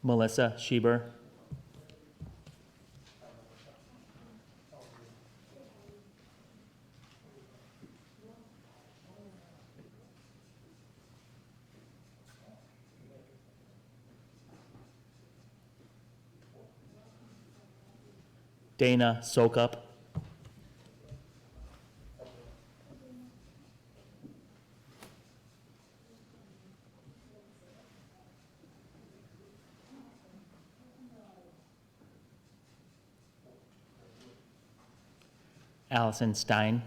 Melissa Schieber. Dana Sokup. Allison Stein.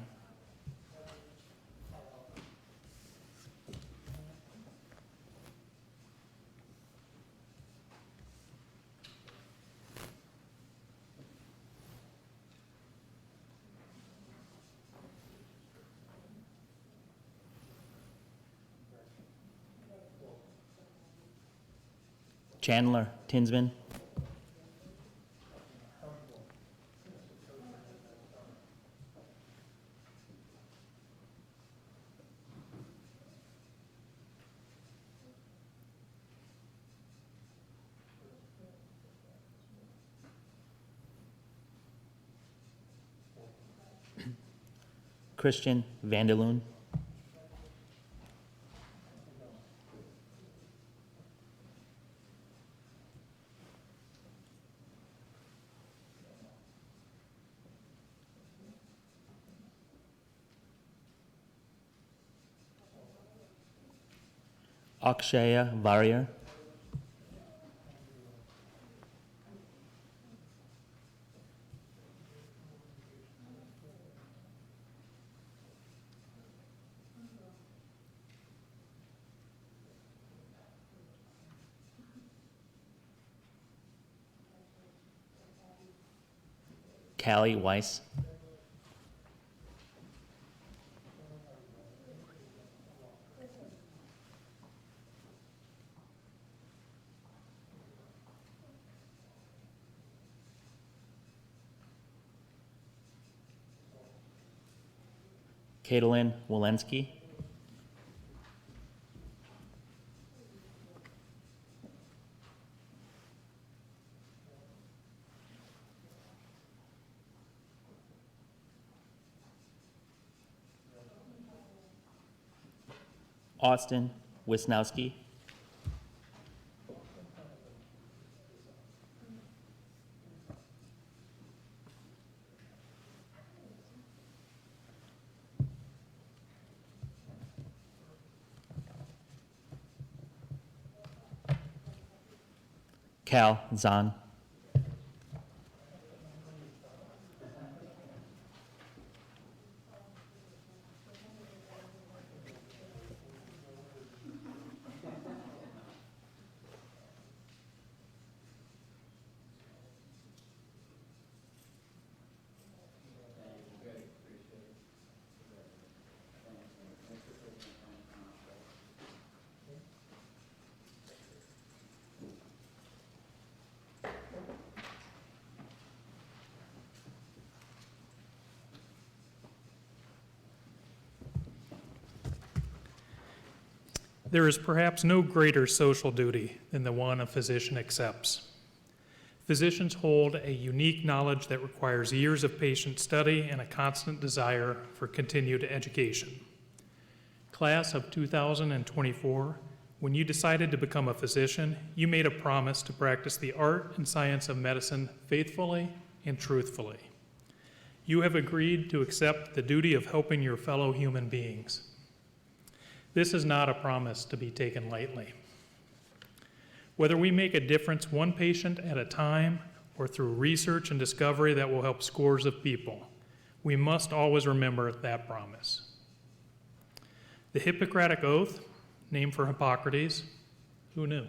Chandler Tinsman. Christian Vanderloon. Akshaya Varya. Callie Weiss. Caitlin Walensky. Austin Wisnowski. Cal, Zahn. There is perhaps no greater social duty than the one a physician accepts. Physicians hold a unique knowledge that requires years of patient study and a constant desire for continued education. Class of 2024, when you decided to become a physician, you made a promise to practice the art and science of medicine faithfully and truthfully. You have agreed to accept the duty of helping your fellow human beings. This is not a promise to be taken lightly. Whether we make a difference one patient at a time or through research and discovery that will help scores of people, we must always remember that promise. The Hippocratic Oath, named for Hippocrates, who knew?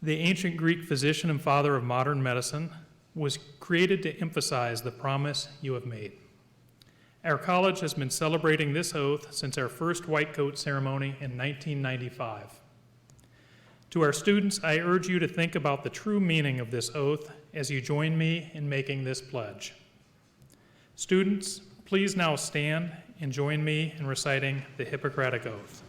The ancient Greek physician and father of modern medicine, was created to emphasize the promise you have made. Our college has been celebrating this oath since our first white coat ceremony in 1995. To our students, I urge you to think about the true meaning of this oath as you join me in making this pledge. Students, please now stand and join me in reciting the Hippocratic Oath.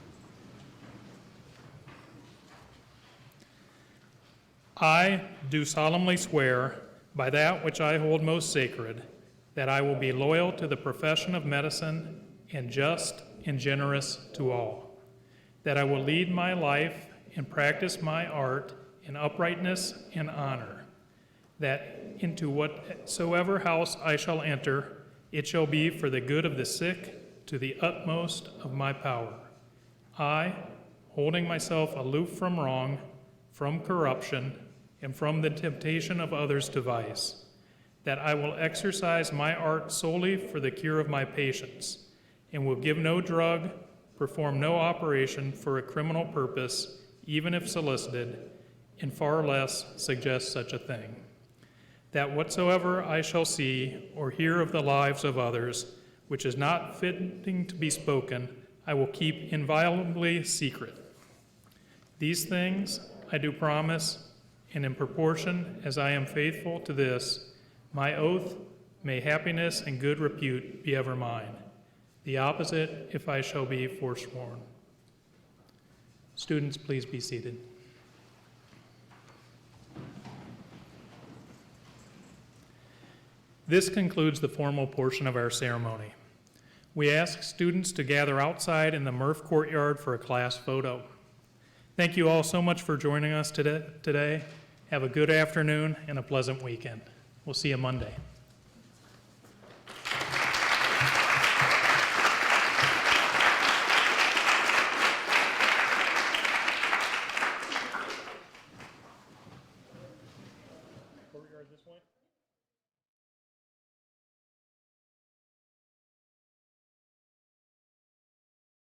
I do solemnly swear by that which I hold most sacred, that I will be loyal to the profession of medicine and just and generous to all, that I will lead my life and practice my art in uprightness and honor, that into whatsoever house I shall enter, it shall be for the good of the sick to the utmost of my power. I, holding myself aloof from wrong, from corruption, and from the temptation of others to vice, that I will exercise my art solely for the cure of my patients, and will give no drug, perform no operation for a criminal purpose, even if solicited, and far less suggest such a thing. That whatsoever I shall see or hear of the lives of others, which is not fitting to be spoken, I will keep inviolably secret. These things I do promise, and in proportion as I am faithful to this, my oath, may happiness and good repute be ever mine. The opposite, if I shall be forsworn. Students, please be seated. This concludes the formal portion of our ceremony. We ask students to gather outside in the Murph courtyard for a class photo. Thank you all so much for joining us today. Have a good afternoon and a pleasant weekend. We'll see you Monday. Courtyard this way?